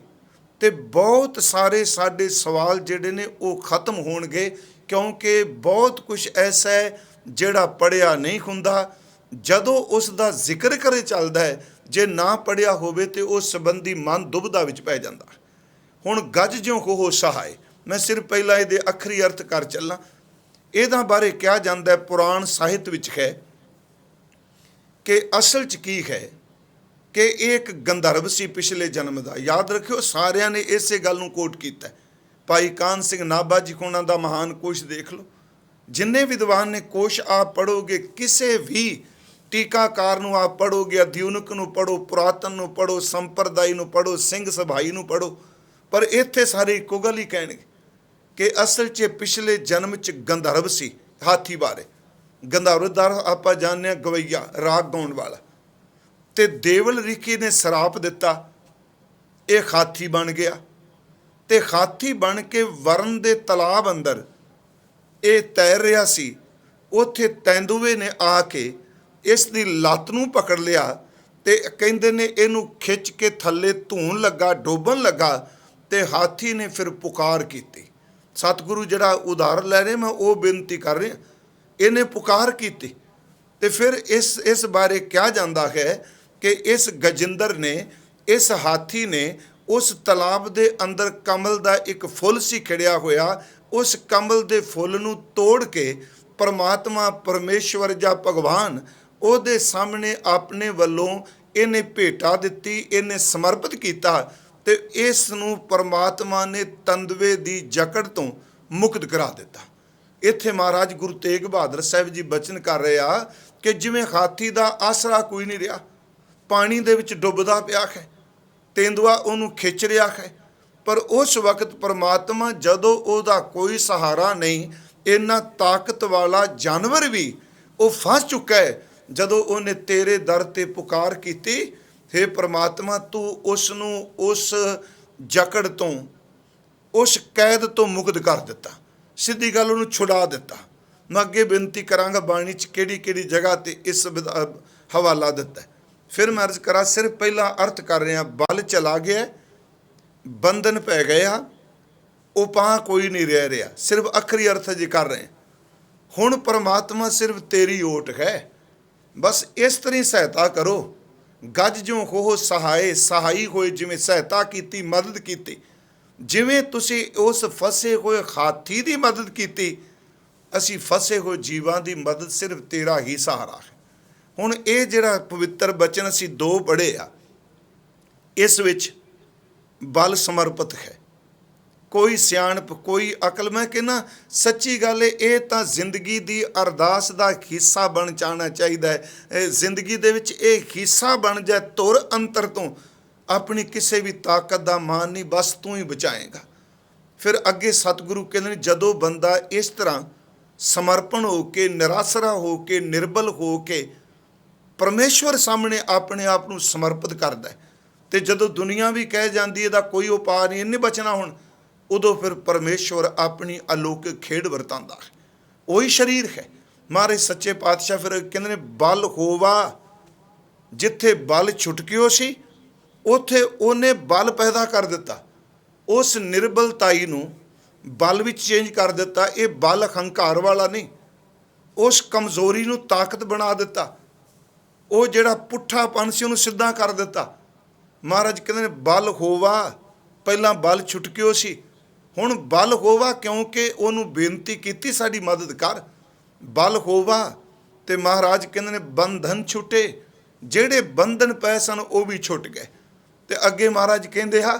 ਤੇ ਬਹੁਤ ਸਾਰੇ ਸਾਡੇ ਸਵਾਲ ਜਿਹੜੇ ਨੇ ਉਹ ਖਤਮ ਹੋਣਗੇ, ਕਿਉਂਕਿ ਬਹੁਤ ਕੁਝ ਐਸਾ ਹੈ ਜਿਹੜਾ ਪੜ੍ਹਿਆ ਨਹੀਂ ਹੁੰਦਾ। ਜਦੋਂ ਉਸ ਦਾ ਜ਼ਿਕਰ ਕਰੇ ਚੱਲਦਾ ਹੈ, ਜੇ ਨਾ ਪੜ੍ਹਿਆ ਹੋਵੇ ਤੇ ਉਸ ਸੰਬੰਧੀ ਮਨ ਦੁਬਿਧਾ ਵਿੱਚ ਪੈ ਜਾਂਦਾ। ਹੁਣ ਗੱਜ ਜਿਉਂ ਹੋ ਸਹਾਏ, ਮੈਂ ਸਿਰਫ ਪਹਿਲਾਂ ਇਹਦੇ ਅੱਖਰੀ ਅਰਥ ਕਰ ਚੱਲਾਂ। ਇਹਦਾ ਬਾਰੇ ਕਿਹਾ ਜਾਂਦਾ ਹੈ, ਪੁਰਾਣ ਸਾਹਿਤ ਵਿੱਚ ਹੈ ਕਿ ਅਸਲ 'ਚ ਕੀ ਹੈ ਕਿ ਇਹ ਇੱਕ ਗੰਧਰਵ ਸੀ ਪਿਛਲੇ ਜਨਮ ਦਾ। ਯਾਦ ਰੱਖਿਓ, ਸਾਰਿਆਂ ਨੇ ਇਸੇ ਗੱਲ ਨੂੰ ਕੋਟ ਕੀਤਾ। ਭਾਈ ਕਾਨ ਸਿੰਘ ਨਾਭਾ ਜੀ ਕੋਣਾ ਦਾ ਮਹਾਨ ਕੋਸ਼ ਦੇਖ ਲਓ। ਜਿੰਨੇ ਵਿਦਵਾਨ ਨੇ ਕੋਸ਼ ਆਪ ਪੜ੍ਹੋਗੇ, ਕਿਸੇ ਵੀ ਟੀਕਾਕਾਰ ਨੂੰ ਆਪ ਪੜ੍ਹੋਗੇ, ਅਧਿਉਨਕ ਨੂੰ ਪੜ੍ਹੋ, ਪੁਰਾਤਨ ਨੂੰ ਪੜ੍ਹੋ, ਸੰਪਰਦਾਈ ਨੂੰ ਪੜ੍ਹੋ, ਸਿੰਘ ਸਭਾਈ ਨੂੰ ਪੜ੍ਹੋ, ਪਰ ਇੱਥੇ ਸਾਰੇ ਇੱਕੋ ਗੱਲ ਹੀ ਕਹਿਣਗੇ ਕਿ ਅਸਲ 'ਚ ਪਿਛਲੇ ਜਨਮ 'ਚ ਗੰਧਰਵ ਸੀ। ਹਾਥੀ ਬਾਰੇ ਗੰਧਰਵ ਦਾ ਆਪਾਂ ਜਾਣਦੇ ਹਾਂ, ਗਵਈਆ, ਰਾਗ ਗਾਉਣ ਵਾਲਾ। ਤੇ ਦੇਵਲ ਰਿਖੀ ਨੇ ਸਰਾਪ ਦਿੱਤਾ, ਇਹ ਹਾਥੀ ਬਣ ਗਿਆ। ਤੇ ਹਾਥੀ ਬਣ ਕੇ ਵਰਨ ਦੇ ਤਲਾਬ ਅੰਦਰ ਇਹ ਤੈਰ ਰਿਹਾ ਸੀ। ਉੱਥੇ ਤੈਂਦੂਏ ਨੇ ਆ ਕੇ ਇਸ ਦੀ ਲੱਤ ਨੂੰ ਪਕੜ ਲਿਆ ਤੇ ਕਹਿੰਦੇ ਨੇ ਇਹਨੂੰ ਖਿੱਚ ਕੇ ਥੱਲੇ ਧੂਣ ਲੱਗਾ, ਡੋਬਣ ਲੱਗਾ। ਤੇ ਹਾਥੀ ਨੇ ਫਿਰ ਪੁਕਾਰ ਕੀਤੀ। ਸਤਿਗੁਰੂ ਜਿਹੜਾ ਉਦਾਹਰਨ ਲੈ ਰਹੇ, ਮੈਂ ਉਹ ਬੇਨਤੀ ਕਰ ਰਿਹਾ, ਇਹਨੇ ਪੁਕਾਰ ਕੀਤੀ। ਤੇ ਫਿਰ ਇਸ ਬਾਰੇ ਕਿਹਾ ਜਾਂਦਾ ਹੈ ਕਿ ਇਸ ਗਜਿੰਦਰ ਨੇ, ਇਸ ਹਾਥੀ ਨੇ ਉਸ ਤਲਾਬ ਦੇ ਅੰਦਰ ਕਮਲ ਦਾ ਇੱਕ ਫੁੱਲ ਸੀ ਖਿੜਿਆ ਹੋਇਆ, ਉਸ ਕਮਲ ਦੇ ਫੁੱਲ ਨੂੰ ਤੋੜ ਕੇ ਪਰਮਾਤਮਾ, ਪਰਮੇਸ਼ਵਰ ਜਾਂ ਭਗਵਾਨ ਉਹਦੇ ਸਾਹਮਣੇ ਆਪਣੇ ਵੱਲੋਂ ਇਹਨੇ ਭੇਟਾ ਦਿੱਤੀ, ਇਹਨੇ ਸਮਰਪਿਤ ਕੀਤਾ। ਤੇ ਇਸ ਨੂੰ ਪਰਮਾਤਮਾ ਨੇ ਤੰਦਵੇ ਦੀ ਜਕੜ ਤੋਂ ਮੁਕਤ ਕਰਾ ਦਿੱਤਾ। ਇੱਥੇ ਮਹਾਰਾਜ ਗੁਰੂ ਤੇਗ ਬਹਾਦਰ ਸਾਹਿਬ ਜੀ ਬਚਨ ਕਰ ਰਹੇ ਆ ਕਿ ਜਿਵੇਂ ਹਾਥੀ ਦਾ ਆਸਰਾ ਕੋਈ ਨਹੀਂ ਰਿਹਾ, ਪਾਣੀ ਦੇ ਵਿੱਚ ਡੁੱਬਦਾ ਪਿਆ ਹੈ, ਤੇਂਦੂਆ ਉਹਨੂੰ ਖਿੱਚ ਰਿਹਾ ਹੈ, ਪਰ ਉਸ ਵਕਤ ਪਰਮਾਤਮਾ ਜਦੋਂ ਉਹਦਾ ਕੋਈ ਸਹਾਰਾ ਨਹੀਂ, ਇੰਨਾ ਤਾਕਤ ਵਾਲਾ ਜਾਨਵਰ ਵੀ ਉਹ ਫਸ ਚੁੱਕਾ ਹੈ, ਜਦੋਂ ਉਹਨੇ ਤੇਰੇ ਦਰ ਤੇ ਪੁਕਾਰ ਕੀਤੀ, ਹੇ ਪਰਮਾਤਮਾ ਤੂੰ ਉਸ ਨੂੰ ਉਸ ਜਕੜ ਤੋਂ, ਉਸ ਕੈਦ ਤੋਂ ਮੁਕਤ ਕਰ ਦਿੱਤਾ। ਸਿੱਧੀ ਗੱਲ, ਉਹਨੂੰ ਛੁਡਾ ਦਿੱਤਾ। मैं अगे बेनती करांगा बाणी च किहड़ी जगह ते इस हवाला दिता है। फिर मैं अर्ज करा, सिर्फ पहला अर्थ कर रहे हैं, बल चला गया, बंधन पै गया, उपाह कोई नहीं रह रहा, सिर्फ आखिरी अर्थ जी कर रहे हैं। हुण परमात्मा सिर्फ तेरी ओट है, बस इस तरह सहायता करो। गज जो हो सहाय, सहाई होए जिमें सहायता की, मदद की, जिमें तुसी उस फसे हुए हाथी की मदद की, असी फसे हुए जीवां की मदद सिर्फ तेरा ही सहारा है। हुण ये जिहड़ा पवित्र बचन असी दो पढ़े आ, इस विच बल समर्पित है, कोई सियाणप कोई अकल। मैं कहना सच्ची गल है, ये तो जिंदगी की अरदास का हिस्सा बन जाना चाहिए। जिंदगी दे विच ये हिस्सा बन जाए, तुर अंतर तो अपनी किसी भी ताकत का मान नहीं, बस तू ही बचाएगा। फिर अगे सतगुरु कहते हैं, जदों बंदा इस तरह समर्पण हो के, निरासरा हो के, निर्बल हो के परमेश्वर सामने अपने आप को समर्पित करता है, तो जदों दुनिया भी कह जाती है कोई उपाय नहीं, इन्हें बचना हुण, उदों फिर परमेश्वर अपनी अलौकिक खेड वरतांदा है। वही शरीर है। महाराज सच्चे पातशाह फिर कहते हैं, बल होवा, जिथे बल छुटकियो सी उथे उन्हें बल पैदा कर दिता, उस निर्बलताई नूं बल विच चेंज कर दिता। ये बल हंकार वाला नहीं, उस कमजोरी नूं ताकत बना दिता, वो जिहड़ा पुट्ठापन सी उहनूं सीधा कर दिता। महाराज कहते हैं, बल होवा, पहला बल छुटकियो सी, हुण बल होवा, क्योंकि उहनूं बेनती कीती साडी मदद कर। बल होवा ते महाराज कहते हैं, बंधन छुटे, जिहड़े बंधन पए सन वो भी छुट गए। ते अगे महाराज कहते हैं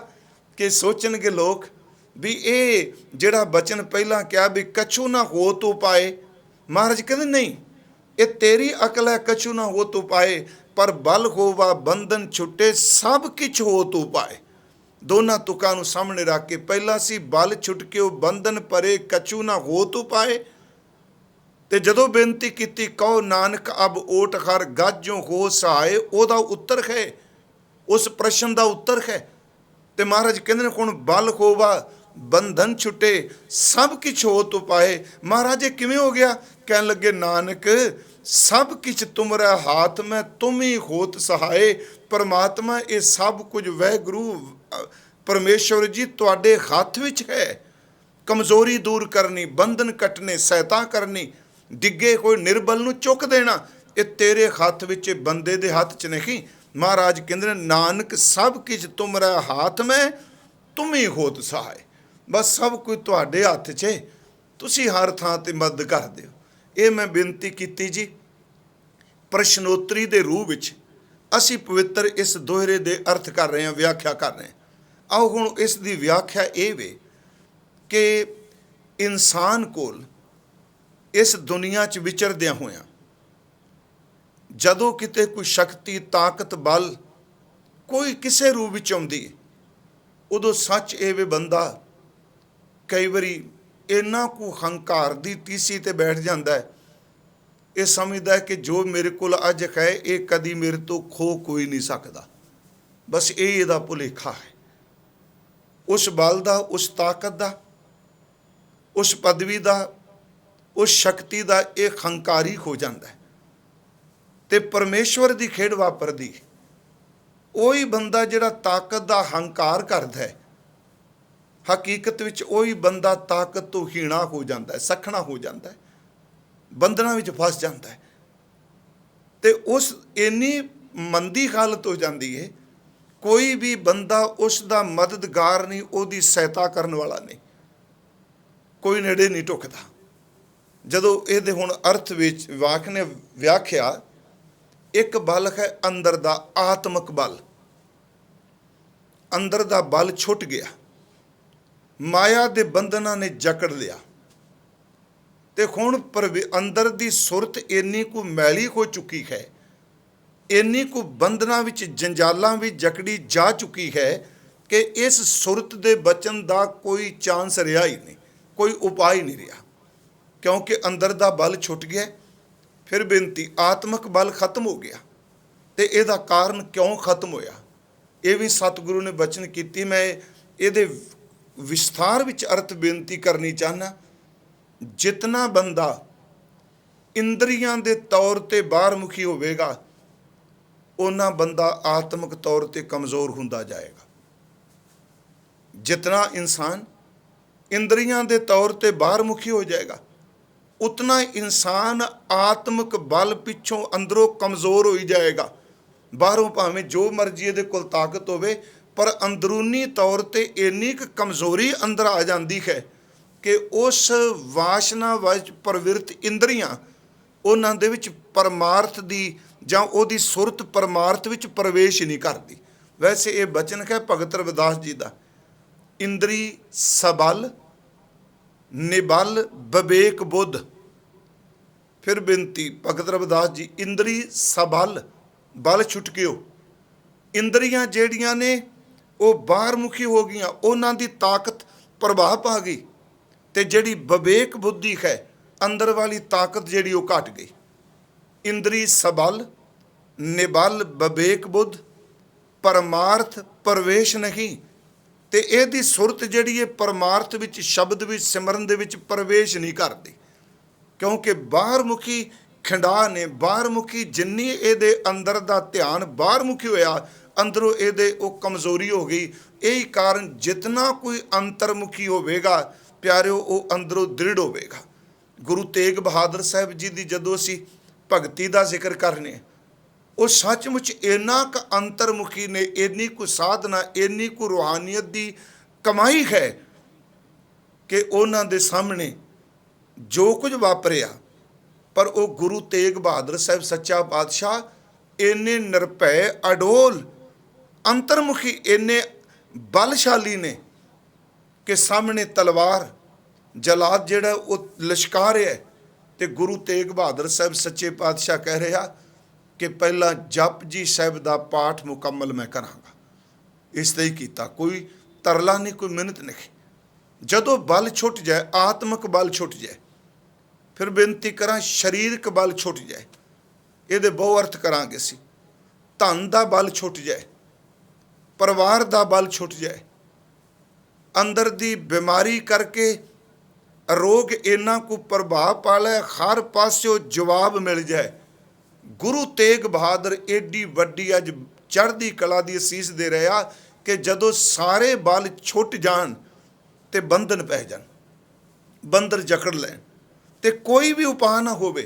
कि सोचणगे लोग भी ये जिहड़ा बचन पहला क्या भी कछु ना हो तो पाए, महाराज कहते नहीं, ये तेरी अकल है, कछु ना हो तो पाए, पर बल होवा बंधन छुटे, सब किछ हो तो पाए। दोनों तुकां नूं सामने रख के, पहला सी बल छुटके बंधन परे, कछु ना हो तो पाए, ते जदों बेनती की, कहो नानक अब ओट हर, गज जो हो सहाय, ओदा उत्तर है, उस प्रश्न का उत्तर है। ते महाराज कहते हैं, हुण बल होवा बंधन छुटे, सब किछ हो तो पाए। महाराज ये किवें हो गया? कहन लगे, नानक सब किछ तुमरे हाथ में, तुम ही होत सहाय। परमात्मा ये सब कुछ वाहिगुरू परमेश्वर जी तुहाडे हाथ विच है। कमजोरी दूर करनी, बंधन कटने, सहायता करनी, डिगे कोई निर्बल नूं चुक देना, ये तेरे हाथ विच, बंदे दे हाथ च नहीं। महाराज कहते, नानक सब किछ तुमरे हाथ में, तुम ही होत सहाय। बस सब कुछ तुहाडे हथ च, तुसी हर थां ते मदद कर दिओ। ये मैं बेनती कीती जी। प्रश्नोत्तरी दे रूप विच असी पवित्र इस दोहरे दे अर्थ कर रहे हैं, व्याख्या कर रहे हैं। आओ हुण इस दी व्याख्या ये वे कि इंसान कोल इस दुनिया च विचरदियां होया जदों किते कोई शक्ति, ताकत, बल कोई किसी रूप विच आउंदी है, उदों सच ये वे बंदा कई बारी इन्ना को हंकार दी तीसी ते बैठ जाता है, ये समझदा है कि जो मेरे को अज है ये कदी मेरे तो खो कोई नहीं सकता। बस ये इहदा भुलेखा है। उस बल दा, उस ताकत दा, उस पदवी दा, उस शक्ति दा ये हंकारी हो जाता है, ते परमेश्वर दी खेड वापरदी। वही बंदा जिहड़ा ताकत दा हंकार करदा है, हकीकत विच वही बंदा ताकत तो हीणा हो जाता है, सखना हो जाता है, बंधना विच फस जाता है। ते उस इन्नी मंदी हालत हो जाती है, कोई भी बंदा उसका मददगार नहीं, उसकी सहायता करने वाला नहीं, कोई नेड़े नहीं टुकदा। जदों ये हुण अर्थ विच वाक ने व्याख्या, एक बल है अंदर दा आत्मक बल, अंदर दा बल छुट गया, माया दे बंधना ने जकड़ लिया, ते हुण अंदर दी सुरत इन्नी को मैली हो चुकी है, इन्नी को बंधना विच जंजालां विच जकड़ी जा चुकी है कि इस सुरत दे बचन दा कोई चांस रहा ही नहीं, कोई उपाय नहीं रहा, क्योंकि अंदर दा बल छुट गया। फिर बेनती, आत्मक बल खत्म हो गया, तो इसका कारण क्यों खत्म होया, ये भी सतगुरु ने बचन की। मैं ये विस्तार विच अर्थ बेनती करनी चाहना। जितना बंदा ਇੰਦਰੀਆਂ ਦੇ ਤੌਰ ਤੇ ਬਾਹਰਮੁਖੀ ਹੋਵੇਗਾ, ਉਹਨਾਂ ਬੰਦਾ ਆਤਮਿਕ ਤੌਰ ਤੇ ਕਮਜ਼ੋਰ ਹੁੰਦਾ ਜਾਏਗਾ। जितना इंसान इंद्रियां दे तौर ते बाहरमुखी हो जाएगा, उतना इंसान आत्मिक बल पिछों अंदरों कमज़ोर हो जाएगा। बाहरों भावें जो मर्जी इहदे कोल ताकत होवे, पर अंदरूनी तौर ते इन्नी क कमज़ोरी अंदर आ जाती है कि उस वासना वच प्रवृत्त इंद्रियां उन्हां दे विच परमार्थ दी जां ओहदी सुरत परमार्थ विच प्रवेश नहीं करती। वैसे ये बचन है भगत रविदास जी का, इंद्री सबल निबल विवेक बुद्ध। फिर बेनती भगत रविदास जी, इंद्री सबल बल छुट गयो, इंद्रियां जेड़ियां ने वो बाहरमुखी हो गई, उन्हां दी ताकत प्रभाव पा गई, ते जिहड़ी विवेक बुद्धि है अंदर वाली ताकत जिहड़ी वो घट गई। इंद्री सबल निबल विवेक बुद्ध, परमार्थ प्रवेश नहीं, ते इहदी सुरत जिहड़ी है परमार्थ विच शब्द विच सिमरन दे विच प्रवेश नहीं करती, क्योंकि बाहरमुखी खिंडा ने, बाहरमुखी जिन्नी इहदे अंदर दा ध्यान बाहरमुखी होया, अंदरों इहदे वो कमज़ोरी हो गई। यही कारण जितना कोई अंतर्मुखी होवेगा प्यारिओ, वो अंदरों दृढ़ होवेगा। गुरु तेग बहादुर साहब जी की जदों असीं भगती का जिक्र करने, वो सचमुच इन्ना क अंतर्मुखी ने, इन्नी को साधना, इन्नी को रूहानियत की कमाई है कि उन्हां दे सामने जो कुछ वापरिया, पर वो गुरु तेग बहादुर साहब सच्चा पातशाह इन्ने निरभय अडोल अंतर्मुखी, इन्ने बलशाली ने कि सामने तलवार जलाद जिहड़ा वो लश्कार है, तो गुरु तेग बहादुर साहब सच्चे पातशाह कह रहा कि पहला जप जी साहब का पाठ मुकम्मल मैं करांगा। इसलिए कीता, कोई तरला नहीं, कोई मिन्नत नहीं। जदों बल छुट जाए, आत्मिक बल छुट जाए, फिर बेनती करा शरीरक बल छुट जाए, ये बहु अर्थ करांगे असीं। धन का बल छुट जाए, परिवार का बल छुट जाए, अंदर दी बीमारी करके रोग इन्ना को प्रभाव पा लै, हर पासों जवाब मिल जाए। गुरु तेग बहादुर एडी वड्डी अज चढ़दी कला की असीस दे रहा कि जदों सारे बल छुट जान ते बंधन पै जान, बंदर जकड़ लैन, ते कोई भी उपाय ना होवे।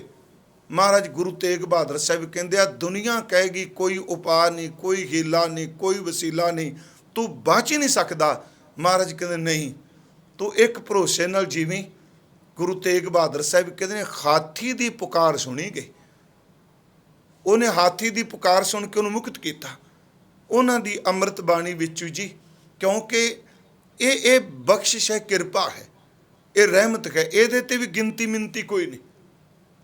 महाराज गुरु तेग बहादुर साहब कहते आ, दुनिया कहेगी कोई उपाय नहीं, कोई हीला नहीं, कोई वसीला नहीं, तू बच ही नहीं सकता। महाराज कहते नहीं, तू एक भरोसे नाल जीवी। गुरु तेग बहादुर साहब कहते हाथी की पुकार सुनी गई, उन्हें हाथी की पुकार सुन के उन्हें मुक्त किया। उन्होंने दी अमृत बाणी विचों जी, क्योंकि ये बख्शिश है, कृपा है, ये रहमत है, ये ते भी गिनती मिनती कोई नहीं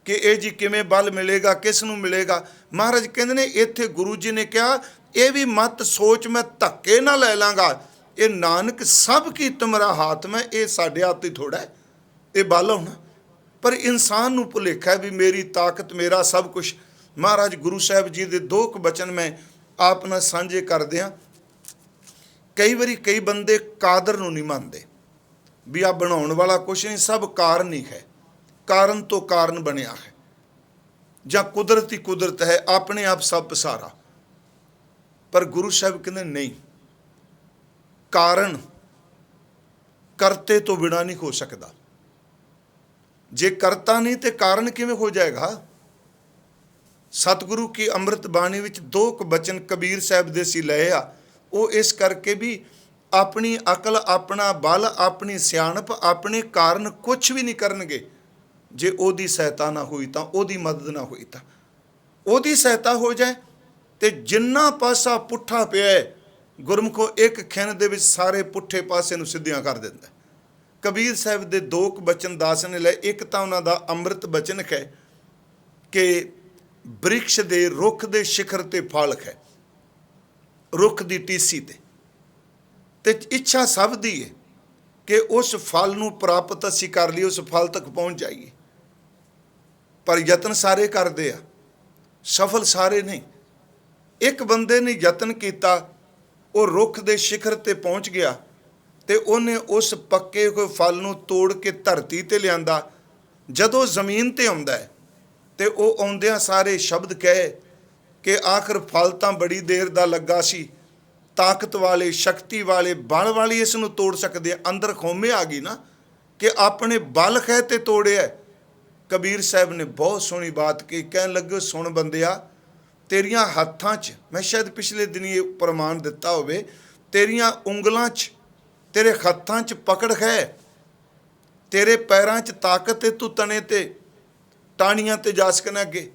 कि ये जी किमें बल मिलेगा, किस नूं मिलेगा। महाराज कहते ने इत्थे गुरु जी ने कहा, ये भी मत सोच मैं धक्के ना ले लाँगा, ये नानक सब की तुमरा हाथ में, ये साडे हाथ ही थोड़ा है ये बल होना। पर इंसान नूं भुलेखा है भी मेरी ताकत, मेरा सब कुछ। महाराज गुरु साहब जी के दो बचन मैं आप नाल साझे करदे हां। कई बारी कई बंदे कादर नूं नहीं मानते भी आ बनाउण वाला कुछ नहीं, सब कारण ही है, कारण तो कारण बनिया है, जां कुदरत ही कुदरत है, अपने आप सब सारा। पर गुरु साहब कहते नहीं, कारण करते तो बिना नहीं हो सकता। जे करता नहीं तो कारण किवें हो जाएगा। सतगुरु की अमृत बाणी विच दो बचन कबीर साहब दे सी लए आ, वो इस करके भी अपनी अकल, अपना बल, अपनी सियाणप, अपने कारण कुछ भी नहीं करनगे जे ओदी सहायता ना हुई तां, ओदी मदद ना हुई तां। ओदी सहायता हो जाए तो जिन्ना पासा पुट्ठा पिया है, गुरमुखो एक खिन दे विच सारे पुट्ठे पासे नूं सिद्धियां कर दिंदा। कबीर साहब दे दो बचन दास ने लए, एक तां उन्हां दा अमृत बचन है कि वृक्ष दे रुख दे शिखर ते फल है, रुख दी टीसी ते इच्छा सब दी है कि उस फल नूं प्राप्त असीं कर लईए, उस फल तक पहुँच जाइए। पर यतन सारे करते आ, सफल सारे नहीं। एक बंदे ने यतन किया, वो रुख दे शिखर ते पहुँच गया, तो उन्हें उस पक्के हुए फल नूं तोड़ के धरती ते लिआंदा। जदों जमीन ते आउंदा है ਤੇ ਉਹ ਆਉਂਦਿਆਂ ਸਾਰੇ ਸ਼ਬਦ ਕਹੇ ਕਿ ਆਖਰ ਫਲ ਤਾਂ ਬੜੀ ਦੇਰ ਦਾ ਲੱਗਾ ਸੀ, ਤਾਕਤ ਵਾਲੇ, ਸ਼ਕਤੀ ਵਾਲੇ, ਬਲ ਵਾਲੀ ਇਸ ਨੂੰ ਤੋੜ ਸਕਦੇ ਆ। ਅੰਦਰ ਖੋਮੇ ਆ ਗਈ ਨਾ ਕਿ ਆਪਣੇ ਬਲ ਹੈ ਤੇ ਤੋੜਿਆ। ਕਬੀਰ ਸਾਹਿਬ ਨੇ ਬਹੁਤ ਸੋਹਣੀ ਬਾਤ ਕਹੀ, ਕਹਿਣ ਲੱਗੇ ਸੁਣ ਬੰਦਿਆ, ਤੇਰੀਆਂ ਹੱਥਾਂ 'ਚ, ਮੈਂ ਸ਼ਾਇਦ ਪਿਛਲੇ ਦਿਨੀ ਇਹ ਪ੍ਰਮਾਣ ਦਿੱਤਾ ਹੋਵੇ, ਤੇਰੀਆਂ ਉਂਗਲਾਂ 'ਚ, ਤੇਰੇ ਹੱਥਾਂ 'ਚ ਪਕੜ ਹੈ, ਤੇਰੇ ਪੈਰਾਂ 'ਚ ਤਾਕਤ ਹੈ, ਤੂੰ ਤਣੇ ਤੇ ਟਾਹਣੀਆਂ ਤੇ ਜਾ ਸਕਣਾ ਅੱਗੇ।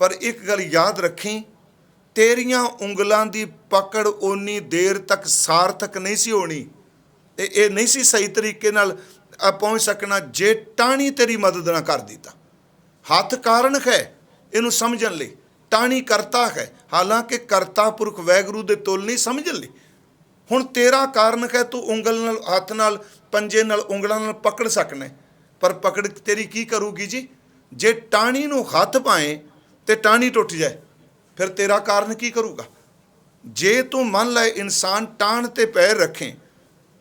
ਪਰ ਇੱਕ ਗੱਲ ਯਾਦ ਰੱਖੀ, ਤੇਰੀਆਂ ਉਂਗਲਾਂ ਦੀ ਪਕੜ ਓਨੀ ਦੇਰ ਤੱਕ ਸਾਰਥਕ ਨਹੀਂ ਸੀ ਹੋਣੀ, ਇਹ ਨਹੀਂ ਸੀ ਸਹੀ ਤਰੀਕੇ ਨਾਲ ਪਹੁੰਚ ਸਕਣਾ ਜੇ ਟਾਹਣੀ ਤੇਰੀ ਮਦਦ ਨਾ ਕਰਦੀ। ਤਾਂ ਹੱਥ ਕਾਰਨ ਹੈ ਇਹਨੂੰ ਸਮਝਣ ਲਈ, ਟਾਹਣੀ ਕਰਤਾ ਹੈ, ਹਾਲਾਂਕਿ ਕਰਤਾ ਪੁਰਖ ਵਾਹਿਗੁਰੂ ਦੇ ਤੁਲ ਨਹੀਂ ਸਮਝਣ ਲਈ। ਹੁਣ ਤੇਰਾ ਕਾਰਨ ਹੈ, ਤੂੰ ਉਂਗਲ ਨਾਲ, ਹੱਥ ਨਾਲ, ਪੰਜੇ ਨਾਲ, ਉਂਗਲਾਂ ਨਾਲ ਪਕੜ ਸਕਣਾ, ਪਰ ਪਕੜ ਤੇਰੀ ਕੀ ਕਰੂਗੀ ਜੀ? ਜੇ ਟਾਹਣੀ ਨੂੰ ਹੱਥ ਪਾਏ ਤੇ ਟਾਹਣੀ ਟੁੱਟ ਜਾਏ, ਫਿਰ ਤੇਰਾ ਕਾਰਨ ਕੀ ਕਰੂਗਾ? ਜੇ ਤੂੰ ਮੰਨ ਲੈ ਇਨਸਾਨ ਟਾਹਣ ਤੇ ਪੈਰ ਰੱਖੇ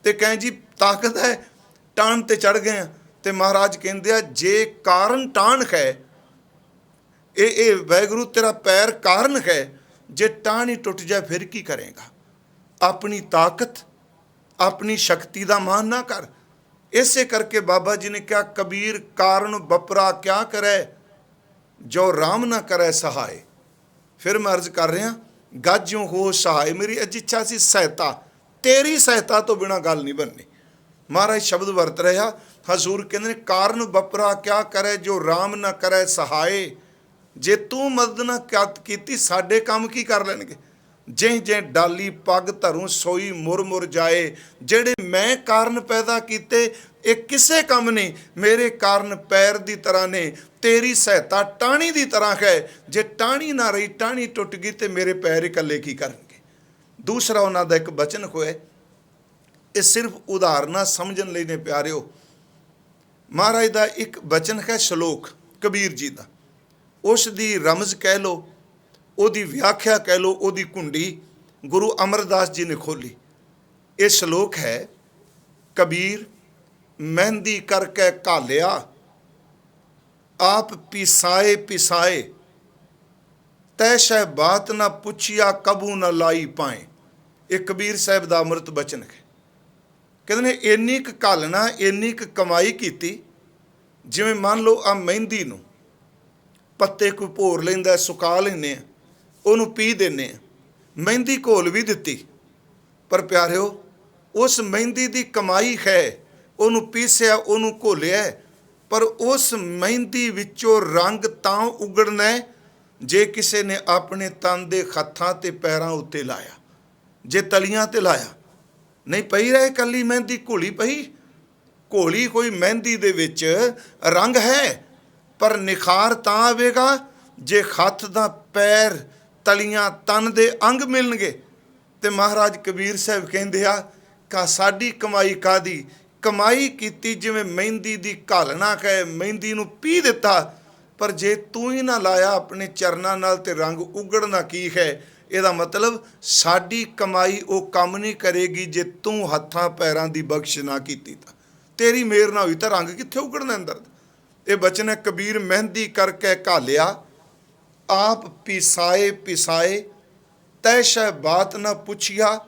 ਤੇ ਕਹੇ ਜੀ ਤਾਕਤ ਹੈ, ਟਾਹਣ ਤੇ ਚੜ ਗਏ ਆ, ਤੇ ਮਹਾਰਾਜ ਕਹਿੰਦੇ ਆ ਜੇ ਕਾਰਨ ਟਾਹਣ ਹੈ, ਇਹ ਵਾਹਿਗੁਰੂ ਤੇਰਾ ਪੈਰ ਕਾਰਨ ਹੈ, ਜੇ ਟਾਹਣੀ ਟੁੱਟ ਜਾਏ ਫਿਰ ਕੀ ਕਰੇਗਾ? ਆਪਣੀ ਤਾਕਤ, ਆਪਣੀ ਸ਼ਕਤੀ ਦਾ ਮਾਨ ਨਾ ਕਰ। ਇਸੇ ਕਰਕੇ ਬਾਬਾ ਜੀ ਨੇ ਕਿਹਾ ਕਬੀਰ ਕਾਰਨ ਬਪਰਾ ਕਿਆ ਕਰੇ, ਜੋ ਰਾਮ ਨਾ ਕਰੇ ਸਹਾਏ। ਫਿਰ ਮੈਂ ਅਰਜ਼ ਕਰ ਰਿਹਾ, ਗਾਜਿਓ ਹੋ ਸਹਾਏ, ਮੇਰੀ ਅੱਜ ਇੱਛਾ ਸੀ ਸਹਾਇਤਾ, ਤੇਰੀ ਸਹਾਇਤਾ ਤੋਂ ਬਿਨਾਂ ਗੱਲ ਨਹੀਂ ਬਣਨੀ। ਮਹਾਰਾਜ ਸ਼ਬਦ ਵਰਤ ਰਿਹਾ, ਹਜ਼ੂਰ ਕਹਿੰਦੇ ਨੇ ਕਾਰਨ ਬਪਰਾ ਕਿਆ ਕਰੇ, ਜੋ ਰਾਮ ਨਾ ਕਰੇ ਸਹਾਏ। ਜੇ ਤੂੰ ਮਦਦ ਨਾ ਕੀਤੀ, ਸਾਡੇ ਕੰਮ ਕੀ ਕਰ ਲੈਣਗੇ? ਜੇ ਡਾਲੀ ਪੱਗ ਧਰੂੰ ਸੋਈ ਮੁਰ ਮੁਰ ਜਾਏ। ਜਿਹੜੇ ਮੈਂ ਕਾਰਨ ਪੈਦਾ ਕੀਤੇ ਇਹ ਕਿਸੇ ਕੰਮ ਨਹੀਂ, ਮੇਰੇ ਕਾਰਨ ਪੈਰ ਦੀ ਤਰ੍ਹਾਂ ਨੇ, ਤੇਰੀ ਸਹਾਇਤਾ ਟਾਹਣੀ ਦੀ ਤਰ੍ਹਾਂ ਹੈ। ਜੇ ਟਾਹਣੀ ਨਾ ਰਹੀ, ਟਾਹਣੀ ਟੁੱਟ ਗਈ ਤੇ ਮੇਰੇ ਪੈਰ ਇਕੱਲੇ ਕੀ ਕਰਨਗੇ? ਦੂਸਰਾ ਉਹਨਾਂ ਦਾ ਇੱਕ ਬਚਨ ਹੋਇਆ, ਇਹ ਸਿਰਫ ਉਦਾਹਰਨਾਂ ਸਮਝਣ ਲਈ ਨੇ ਪਿਆਰਿਓ। ਮਹਾਰਾਜ ਦਾ ਇੱਕ ਬਚਨ ਹੈ ਸ਼ਲੋਕ ਕਬੀਰ ਜੀ ਦਾ, ਉਸ ਦੀ ਰਮਜ਼ ਕਹਿ ਲਓ, ਉਹਦੀ ਵਿਆਖਿਆ ਕਹਿ ਲਓ, ਉਹਦੀ ਕੁੰਡੀ ਗੁਰੂ ਅਮਰਦਾਸ ਜੀ ਨੇ ਖੋਲੀ। ਇਹ ਸ਼ਲੋਕ ਹੈ, ਕਬੀਰ ਮਹਿੰਦੀ ਕਰਕੇ ਘਾਲਿਆ, ਆਪ ਪਿਸਾਏ ਪਿਸਾਏ, ਤੈ ਸ਼ੈ ਬਾਤ ਨਾ ਪੁੱਛਿਆ, ਕਬੂ ਨਾ ਲਾਈ ਪਾਏ। ਇਹ ਕਬੀਰ ਸਾਹਿਬ ਦਾ ਅੰਮ੍ਰਿਤ ਬਚਨ ਹੈ। ਕਹਿੰਦੇ ਨੇ ਇੰਨੀ ਕੁ ਘਾਲਣਾ, ਇੰਨੀ ਕੁ ਕਮਾਈ ਕੀਤੀ, ਜਿਵੇਂ ਮੰਨ ਲਓ ਆ ਮਹਿੰਦੀ ਨੂੰ ਪੱਤੇ ਕੋਈ ਭੋਰ ਲੈਂਦਾ, ਸੁਕਾ ਲੈਂਦੇ ਆ, ਉਹਨੂੰ ਪੀ ਦਿੰਦੇ ਆ, ਮਹਿੰਦੀ ਘੋਲ ਵੀ ਦਿੱਤੀ, ਪਰ ਪਿਆਰਿਓ ਉਸ ਮਹਿੰਦੀ ਦੀ ਕਮਾਈ ਹੈ, ਉਹਨੂੰ ਪੀਸਿਆ, ਉਹਨੂੰ ਘੋਲਿਆ, ਪਰ ਉਸ ਮਹਿੰਦੀ ਵਿੱਚੋਂ ਰੰਗ ਤਾਂ ਉਗੜਨਾ ਜੇ ਕਿਸੇ ਨੇ ਆਪਣੇ ਤਨ ਦੇ ਹੱਥਾਂ ਤੇ ਪੈਰਾਂ ਉੱਤੇ ਲਾਇਆ, ਜੇ ਤਲੀਆਂ ਤੇ ਲਾਇਆ। ਨਹੀਂ ਪਈ ਰਹੇ ਇਕੱਲੀ ਮਹਿੰਦੀ ਘੋਲੀ ਪਈ, ਘੋਲੀ ਹੋਈ ਮਹਿੰਦੀ ਦੇ ਵਿੱਚ ਰੰਗ ਹੈ, ਪਰ ਨਿਖਾਰ ਤਾਂ ਆਵੇਗਾ ਜੇ ਹੱਥ ਦਾ, ਪੈਰ, ਤਲੀਆਂ, ਤਨ ਦੇ ਅੰਗ ਮਿਲਣਗੇ। ਤੇ ਮਹਾਰਾਜ ਕਬੀਰ ਸਾਹਿਬ ਕਹਿੰਦੇ ਆ ਕਾ ਸਾਡੀ ਕਮਾਈ ਕਾਦੀ? ਕਮਾਈ ਕੀਤੀ ਜਿਵੇਂ ਮਹਿੰਦੀ ਦੀ ਘਾਲਣਾ ਹੈ, ਮਹਿੰਦੀ ਨੂੰ ਪੀ ਦਿੱਤਾ, ਪਰ ਜੇ ਤੂੰ ਹੀ ਨਾ ਲਾਇਆ ਆਪਣੇ ਚਰਨਾਂ ਨਾਲ ਤੇ ਰੰਗ ਉਗੜਨਾ ਕੀ ਹੈ? ਇਹਦਾ ਮਤਲਬ ਸਾਡੀ ਕਮਾਈ ਉਹ ਕੰਮ ਨਹੀਂ ਕਰੇਗੀ ਜੇ ਤੂੰ ਹੱਥਾਂ ਪੈਰਾਂ ਦੀ ਬਖਸ਼ ਨਾ ਕੀਤੀ। ਤਾਂ ਤੇਰੀ ਮਿਹਰ ਨਾ ਹੋਈ ਤਾਂ ਰੰਗ ਕਿੱਥੇ ਉਗੜਨਾ ਅੰਦਰ? ਇਹ ਬਚਨ ਹੈ, ਕਬੀਰ ਮਹਿੰਦੀ ਕਰਕੇ ਘਾਲਿਆ, ਆਪ ਪਿਸਾਏ ਪਿਸਾਏ, ਤੈ ਸ਼ੈ ਬਾਤ ਨਾ ਪੁੱਛਿਆ,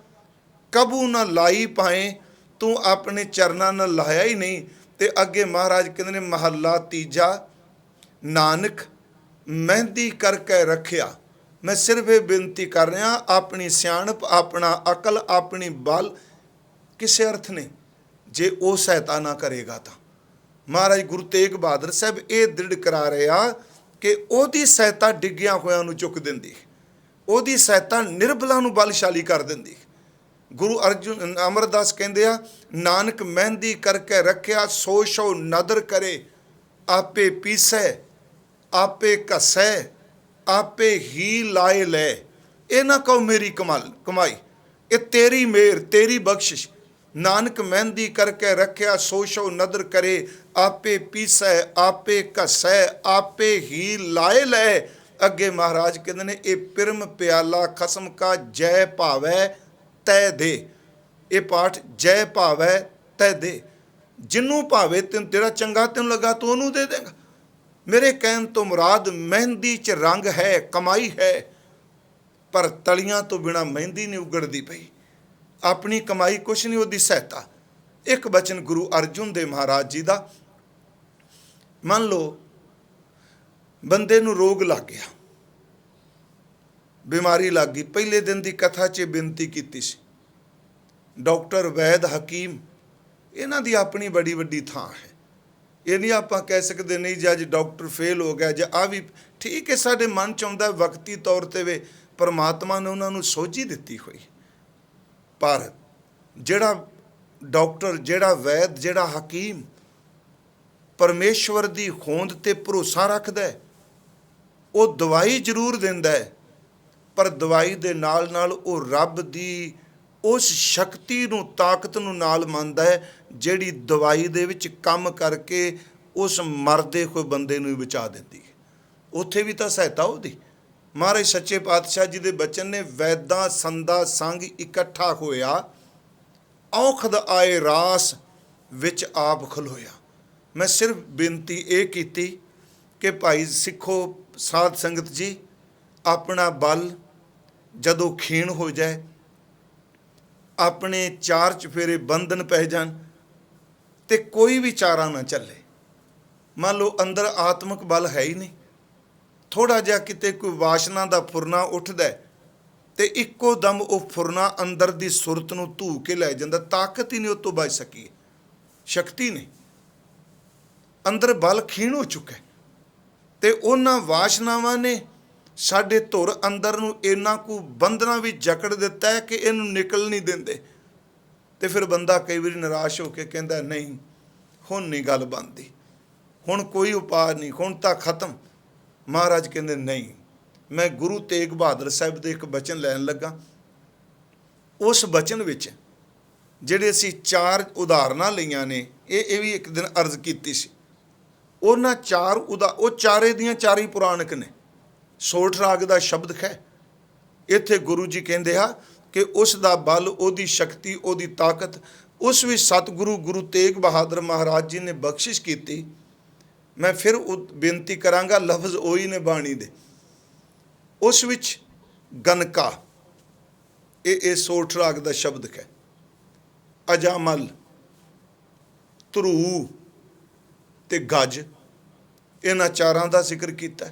ਕਬੂ ਨਾ ਲਾਈ ਪਾਏ। ਤੂੰ ਆਪਣੇ ਚਰਨਾਂ ਨਾਲ ਲਾਇਆ ਹੀ ਨਹੀਂ। ਤੇ ਅੱਗੇ ਮਹਾਰਾਜ ਕਹਿੰਦੇ ਨੇ ਮਹੱਲਾ ਤੀਜਾ, ਨਾਨਕ ਮਹਿੰਦੀ ਕਰਕੇ ਰੱਖਿਆ। ਮੈਂ ਸਿਰਫ ਇਹ ਬੇਨਤੀ ਕਰ ਰਿਹਾ, ਆਪਣੀ ਸਿਆਣਪ, ਆਪਣਾ ਅਕਲ, ਆਪਣੀ ਬਲ ਕਿਸੇ ਅਰਥ ਨਹੀਂ ਜੇ ਉਹ ਸਹਾਇਤਾ ਨਾ ਕਰੇਗਾ ਤਾਂ। ਮਹਾਰਾਜ ਗੁਰੂ ਤੇਗ ਬਹਾਦਰ ਸਾਹਿਬ ਇਹ ਦ੍ਰਿੜ ਕਰਾ ਰਿਹਾ ਕਿ ਉਹਦੀ ਸਹਾਇਤਾ ਡਿੱਗਿਆਂ ਹੋਇਆਂ ਨੂੰ ਚੁੱਕ ਦਿੰਦੀ, ਉਹਦੀ ਸਹਾਇਤਾ ਨਿਰਬਲਾਂ ਨੂੰ ਬਲਸ਼ਾਲੀ ਕਰ ਦਿੰਦੀ। ਗੁਰੂ ਅਰਜੁਨ ਅਮਰਦਾਸ ਕਹਿੰਦੇ ਆ, ਨਾਨਕ ਮਹਿੰਦੀ ਕਰਕੇ ਰੱਖਿਆ, ਸੋ ਸੋ ਨਦਰ ਕਰੇ, ਆਪੇ ਪੀਸੈ ਆਪੇ ਘਸੈ, ਆਪੇ ਹੀ ਲਾਏ ਲੈ। ਇਹ ਨਾ ਕਹੋ ਮੇਰੀ ਕਮਾਈ, ਇਹ ਤੇਰੀ ਮਿਹਰ, ਤੇਰੀ ਬਖਸ਼ਿਸ਼। ਨਾਨਕ ਮਹਿੰਦੀ ਕਰਕੇ ਰੱਖਿਆ, ਸੋ ਸੋ ਨਦਰ ਕਰੇ, ਆਪੇ ਪੀਸੈ ਆਪੇ ਘਸੈ, ਆਪੇ ਹੀ ਲਾਏ ਲੈ। ਅੱਗੇ ਮਹਾਰਾਜ ਕਹਿੰਦੇ ਨੇ, ਇਹ ਪਿਰਮ ਪਿਆਲਾ ਖਸਮ ਕਾ ਜੈ ਭਾਵੈ ਤੈ ਦੇ। ਇਹ ਪਾਠ ਜੈ ਭਾਵੈ ਤੈ ਦੇ, ਜਿਹਨੂੰ ਭਾਵੇ ਤੈਨੂੰ, ਤੇਰਾ ਚੰਗਾ ਤੈਨੂੰ ਲੱਗਾ ਤੂੰ ਉਹਨੂੰ ਦੇ ਦੇਗਾ। मेरे कहन तो मुराद मेहंदी च रंग है, कमाई है, पर तलियां तो बिना मेहंदी नहीं उगड़ती पई। अपनी कमाई कुछ नहीं, उसकी सहायता। एक बचन गुरु अर्जुन देव महाराज जी का, मान लो बंदे नूं रोग लग गया, बीमारी लग गई। पहले दिन की कथा च बेनती की सी, डॉक्टर वैद हकीम इन्हां दी अपनी बड़ी वड्डी थां है। ये नहीं आप कह सकते नहीं जी अज डॉक्टर फेल हो गया जी आ भी ठीक है। साडे मन च आउंदा वक्ती तौर ते वे परमात्मा ने उन्होंने सोझी दिती हुई, पर जिहड़ा डॉक्टर, जिहड़ा वैद, जिहड़ा हकीम परमेश्वर की होंद ते भरोसा रखदा है, वो दवाई जरूर दिंदा है, पर दवाई दे नाल नाल वो रब दी उस शक्ति नूं, ताकत नूं नाल मनदा है, जिहड़ी दवाई दे विच काम करके उस मरदे कोई बंदे नूं बचा दिंदी है। उत्थे भी तां सहायता उहदी। महाराज सच्चे पातशाह जी दे बचन ने, वैदा संदा संग इकट्ठा होया, औखद आए रास विच आप खलोया। मैं सिर्फ बेनती ये की कि भाई सिखो साध संगत जी, अपना बल जदों खीण हो जाए, अपने चार चफेरे बंधन पै जान, ते कोई भी चारा ना चले। मान लो अंदर आत्मक बल है ही नहीं, थोड़ा जिहा किते कोई वासना का फुरना उठदा है ते इक्को दम वो फुरना अंदर की सुरत नूं धू के लै जांदा। ताकत ही नहीं उस तों बच सकी, शक्ति नहीं, अंदर बल खीण हो चुका है। ते उन्हां वासनावां ने साडे धुर अंदर नूं इन्ना कु बंधना भी जकड़ दिता है कि इनू निकल नहीं देंदे। ते फिर बंदा कई बार निराश होकर कहता नहीं हुण नहीं गल बनती, हुण कोई उपाय नहीं, हुण तां खत्म। महाराज कहते नहीं, मैं गुरु तेग बहादुर साहिब दे एक बचन लैन लगा। उस बचन विच जिहड़े असीं चार उदाहरणां लईआं ने, ये भी एक दिन अर्ज कीती सी। उन्हां चार वो चारे दियां चारी पुराणक ने, सोठ राग का शब्द है। इत्थे गुरु जी कहते हैं कि उस दा बल, उहदी शक्ति, उहदी ताकत उस भी सतगुरु गुरु तेग बहादुर महाराज जी ने बख्शिश की। मैं फिर बेनती करांगा, लफ्ज़ ओही ने बाणी दे, उस विच गनका, ये सोठ राग का शब्द है। अजामल, ध्रू ते गज, इन्हां चारां दा जिक्र कीता।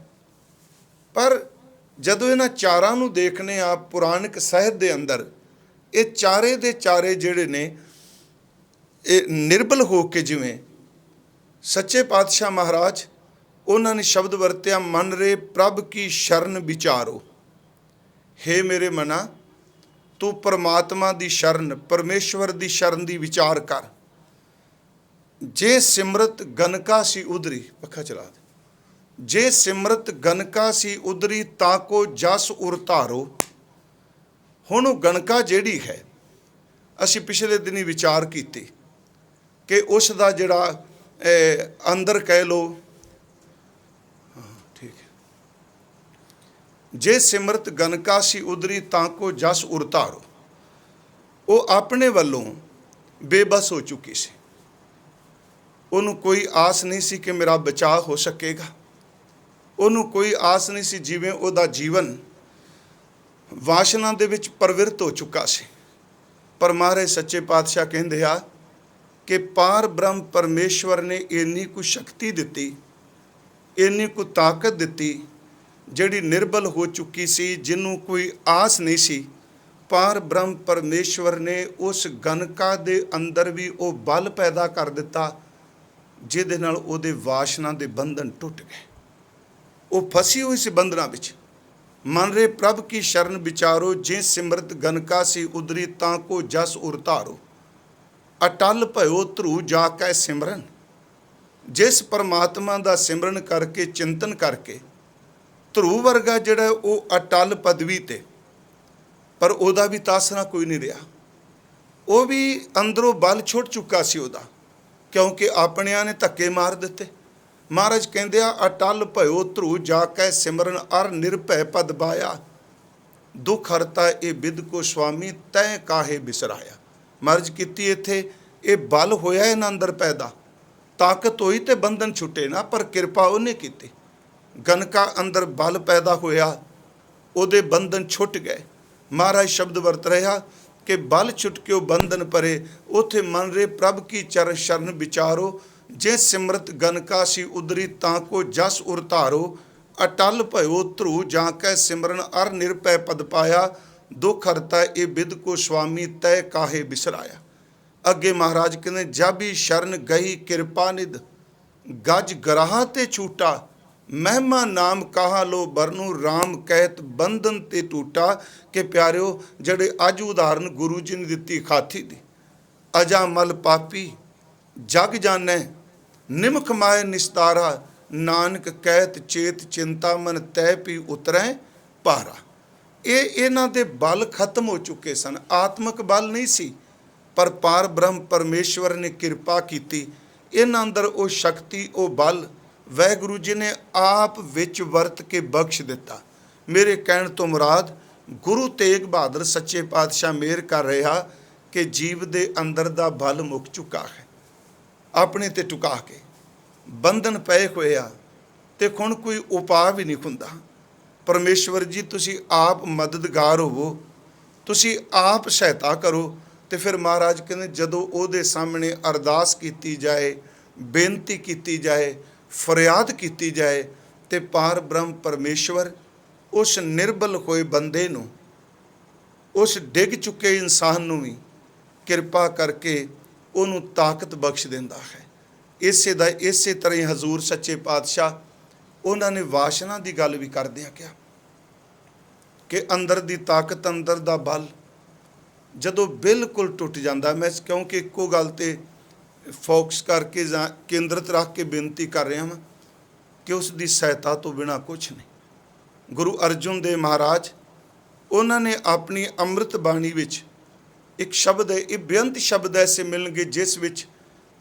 पर जदों इन्हां चारां नूं देखने आप पुराणिक साहित दे अंदर, ये चारे दे चारे जिहड़े ने ये निर्बल हो के, जिवें सच्चे पातशाह महाराज उन्होंने शब्द वरत्या, मन रे प्रभ की शरण विचारो। हे मेरे मना, तू परमात्मा दी शरण, परमेश्वर दी शरण दी विचार कर। जे सिमरत गनका सी उधरी, पक्खा चला दे, जे सिमरत गनका सी उधरी ताको जस उर धारो। हुण वो गणका जिहड़ी है, असी पिछले दिनी विचार कीती कि उस दा जिहड़ा अंदर कह लो, ठीक है, जे सिमरत गनका सी उधरी ताको जस उर धारो। वो अपने वल्लों बेबस हो चुकी सी, उन्हों कोई आस नहीं सी कि मेरा बचाव हो सकेगा, उन्हों कोई आस नहीं सी, जिवें उहदा जीवन वासना दे विच प्रवृत्त हो चुका सी। पर महाराज सच्चे पातशाह कहंदे आ कि पार ब्रह्म परमेश्वर ने इन्नी को शक्ति दिती, इन्नी को ताकत दिती, जिहड़ी निर्बल हो चुकी सी, जिन्हों कोई आस नहीं सी। पार ब्रह्म परमेश्वर ने उस गनका दे अंदर भी वो बल पैदा कर दिता, जिहदे नाल उहदे वासना दे बंधन टुट गए। वो फसी हुई सी बंधना विच। मन रे प्रभ की शरण विचारो, जे सिमरत गनका सी उधरी ताको जस उर धारो। अटल भयो ध्रू जाकै सिमरन। जिस परमात्मा का सिमरन करके, चिंतन करके, ध्रू वर्गा जिहड़ा वो अटल पदवी ते, पर उहदा भी तासरा कोई नहीं रहा। वो भी अंदरों बल छुट चुका सी उहदा, क्योंकि अपनियां ने धक्के मार दिते। महाराज कहंदे आ, अटल भयो ध्रू जाकै सिमरन अर निर्भय पद बाया। दुख हरता ये बिद को स्वामी तै काहे बिसराया। मर्ज कीती इत्थे, ये बल होया इन्हां अंदर पैदा, ਤਾਕਤ ਹੋਈ ਤੇ ਬੰਧਨ ਛੁੱਟੇ ਨਾ, ਪਰ ਕਿਰਪਾ ਉਹਨੇ ਕੀਤੀ। ਗਨਕਾ ਅੰਦਰ ਬਲ ਪੈਦਾ ਹੋਇਆ, ਉਹਦੇ ਬੰਧਨ ਛੁੱਟ ਗਏ। ਮਹਾਰਾਜ ਸ਼ਬਦ ਵਰਤ ਰਿਹਾ ਕਿ ਬਲ ਛੁੱਟ ਕੇ ਉਹ ਬੰਧਨ ਪਰੇ, ਉਥੇ ਮਨ ਰੇ ਪ੍ਰਭ ਕੀ ਚਰਨ ਸ਼ਰਨ ਵਿਚਾਰੋ। ਜੇ ਸਿਮਰਤ ਗਨਕਾ ਸੀ ਉਦਰੀ ਤਾਂ ਕੋ ਜਸ ਉਰ ਧਾਰੋ। ਅਟਲ ਭਇਓ ਧਰੂ ਜਾਂ ਕੈ ਸਿਮਰਨ ਅਰ ਨਿਰਭੈ ਪਦ ਪਾਇਆ। ਦੁਖ ਹਰਤਾ ਇਹ ਬਿਦ ਕੋ ਸੁਆਮੀ ਤੈ ਕਾਹੇ ਬਿਸਰਾਇਆ। ਅੱਗੇ ਮਹਾਰਾਜ ਕਹਿੰਦੇ ਜਾਬੀ ਸ਼ਰਨ ਗਈ ਕਿਰਪਾ ਨਿਧ, ਗਜ ਗਰਾਹਾਂ ਤੇ ਛੂਟਾ। ਮਹਿਮਾ ਨਾਮ ਕਹਾ ਲੋ ਬਰਨੂ, ਰਾਮ ਕਹਿਤ ਬੰਧਨ ਤੇ ਟੂਟਾ। ਕਿ ਪਿਆਰਿਓ, ਜਿਹੜੇ ਅੱਜ ਉਦਾਹਰਨ ਗੁਰੂ ਜੀ ਨੇ ਦਿੱਤੀ ਖਾਥੀ ਦੀ, ਅਜਾ ਮਲ ਪਾਪੀ ਜਗ ਜਾਣੈ ਨਿਮਖ ਮਾਏ ਨਿਸਤਾਰਾ। ਨਾਨਕ ਕਹਿਤ ਚੇਤ ਚਿੰਤਾ ਮਨ ਤੈ ਪੀ ਉਤਰੈ ਭਾਰਾ। ਇਹਨਾਂ ਦੇ ਬਲ ਖਤਮ ਹੋ ਚੁੱਕੇ ਸਨ, ਆਤਮਿਕ ਬਲ ਨਹੀਂ ਸੀ, ਪਰ ਪਾਰ ਬ੍ਰਹਮ ਪਰਮੇਸ਼ਵਰ ਨੇ ਕਿਰਪਾ ਕੀਤੀ। ਇਹਨਾਂ ਅੰਦਰ ਉਹ ਸ਼ਕਤੀ, ਉਹ ਬਲ ਵਾਹਿਗੁਰੂ ਜੀ ਨੇ ਆਪ ਵਿੱਚ ਵਰਤ ਕੇ ਬਖਸ਼ ਦਿੱਤਾ। ਮੇਰੇ ਕਹਿਣ ਤੋਂ ਮੁਰਾਦ ਗੁਰੂ ਤੇਗ ਬਹਾਦਰ ਸੱਚੇ ਪਾਤਸ਼ਾਹ ਮਿਹਰ ਕਰ ਰਿਹਾ ਕਿ ਜੀਵ ਦੇ ਅੰਦਰ ਦਾ ਬਲ ਮੁੱਕ ਚੁੱਕਾ ਹੈ। ਆਪਣੇ ਤੇ ਟੁਕਾ ਕੇ ਬੰਧਨ ਪਏ ਹੋਏ ਆ ਤੇ ਹੁਣ ਕੋਈ ਉਪਾਅ ਵੀ ਨਹੀਂ ਹੁੰਦਾ। ਪਰਮੇਸ਼ਵਰ ਜੀ ਤੁਸੀਂ ਆਪ ਮਦਦਗਾਰ ਹੋਵੋ, ਤੁਸੀਂ ਆਪ ਸਹਾਇਤਾ ਕਰੋ। ਤੇ ਫਿਰ ਮਹਾਰਾਜ ਕਹਿੰਦੇ ਜਦੋਂ ਉਹਦੇ ਸਾਹਮਣੇ ਅਰਦਾਸ ਕੀਤੀ ਜਾਏ, ਬੇਨਤੀ ਕੀਤੀ ਜਾਏ, ਫਰਿਆਦ ਕੀਤੀ ਜਾਏ, ਤੇ ਪਾਰ ਬ੍ਰਹਮ ਪਰਮੇਸ਼ਵਰ ਉਸ ਨਿਰਬਲ ਹੋਏ ਬੰਦੇ ਨੂੰ, ਉਸ ਡਿੱਗ ਚੁੱਕੇ ਇਨਸਾਨ ਨੂੰ ਵੀ ਕਿਰਪਾ ਕਰਕੇ ਉਹਨੂੰ ਤਾਕਤ ਬਖਸ਼ ਦਿੰਦਾ ਹੈ। ਇਸੇ ਤਰ੍ਹਾਂ ਹੀ ਹਜ਼ੂਰ ਸੱਚੇ ਪਾਤਸ਼ਾਹ ਉਹਨਾਂ ਨੇ ਵਾਸ਼ਨਾ ਦੀ ਗੱਲ ਵੀ ਕਰਦਿਆਂ ਕਿਹਾ ਕਿ ਅੰਦਰ ਦੀ ਤਾਕਤ, ਅੰਦਰ ਦਾ ਬਲ ਜਦੋਂ ਬਿਲਕੁਲ ਟੁੱਟ ਜਾਂਦਾ, ਮੈਂ ਕਿਉਂਕਿ ਇੱਕੋ ਗੱਲ ਤੇ ਫੋਕਸ ਕਰਕੇ ਜਾਂ ਕੇਂਦਰਿਤ ਰੱਖ ਕੇ ਬੇਨਤੀ ਕਰ ਰਿਹਾ ਹਾਂ ਕਿ ਉਸ ਦੀ ਸਹਾਇਤਾ ਤੋਂ ਬਿਨਾਂ ਕੁਛ ਨਹੀਂ। ਗੁਰੂ ਅਰਜਨ ਦੇਵ ਮਹਾਰਾਜ, ਉਹਨਾਂ ਨੇ ਆਪਣੀ ਅੰਮ੍ਰਿਤ ਬਾਣੀ ਵਿੱਚ ਇੱਕ ਸ਼ਬਦ ਹੈ, ਇਹ ਬੇਅੰਤ ਸ਼ਬਦ ਐਸੇ ਮਿਲਣਗੇ ਜਿਸ ਵਿੱਚ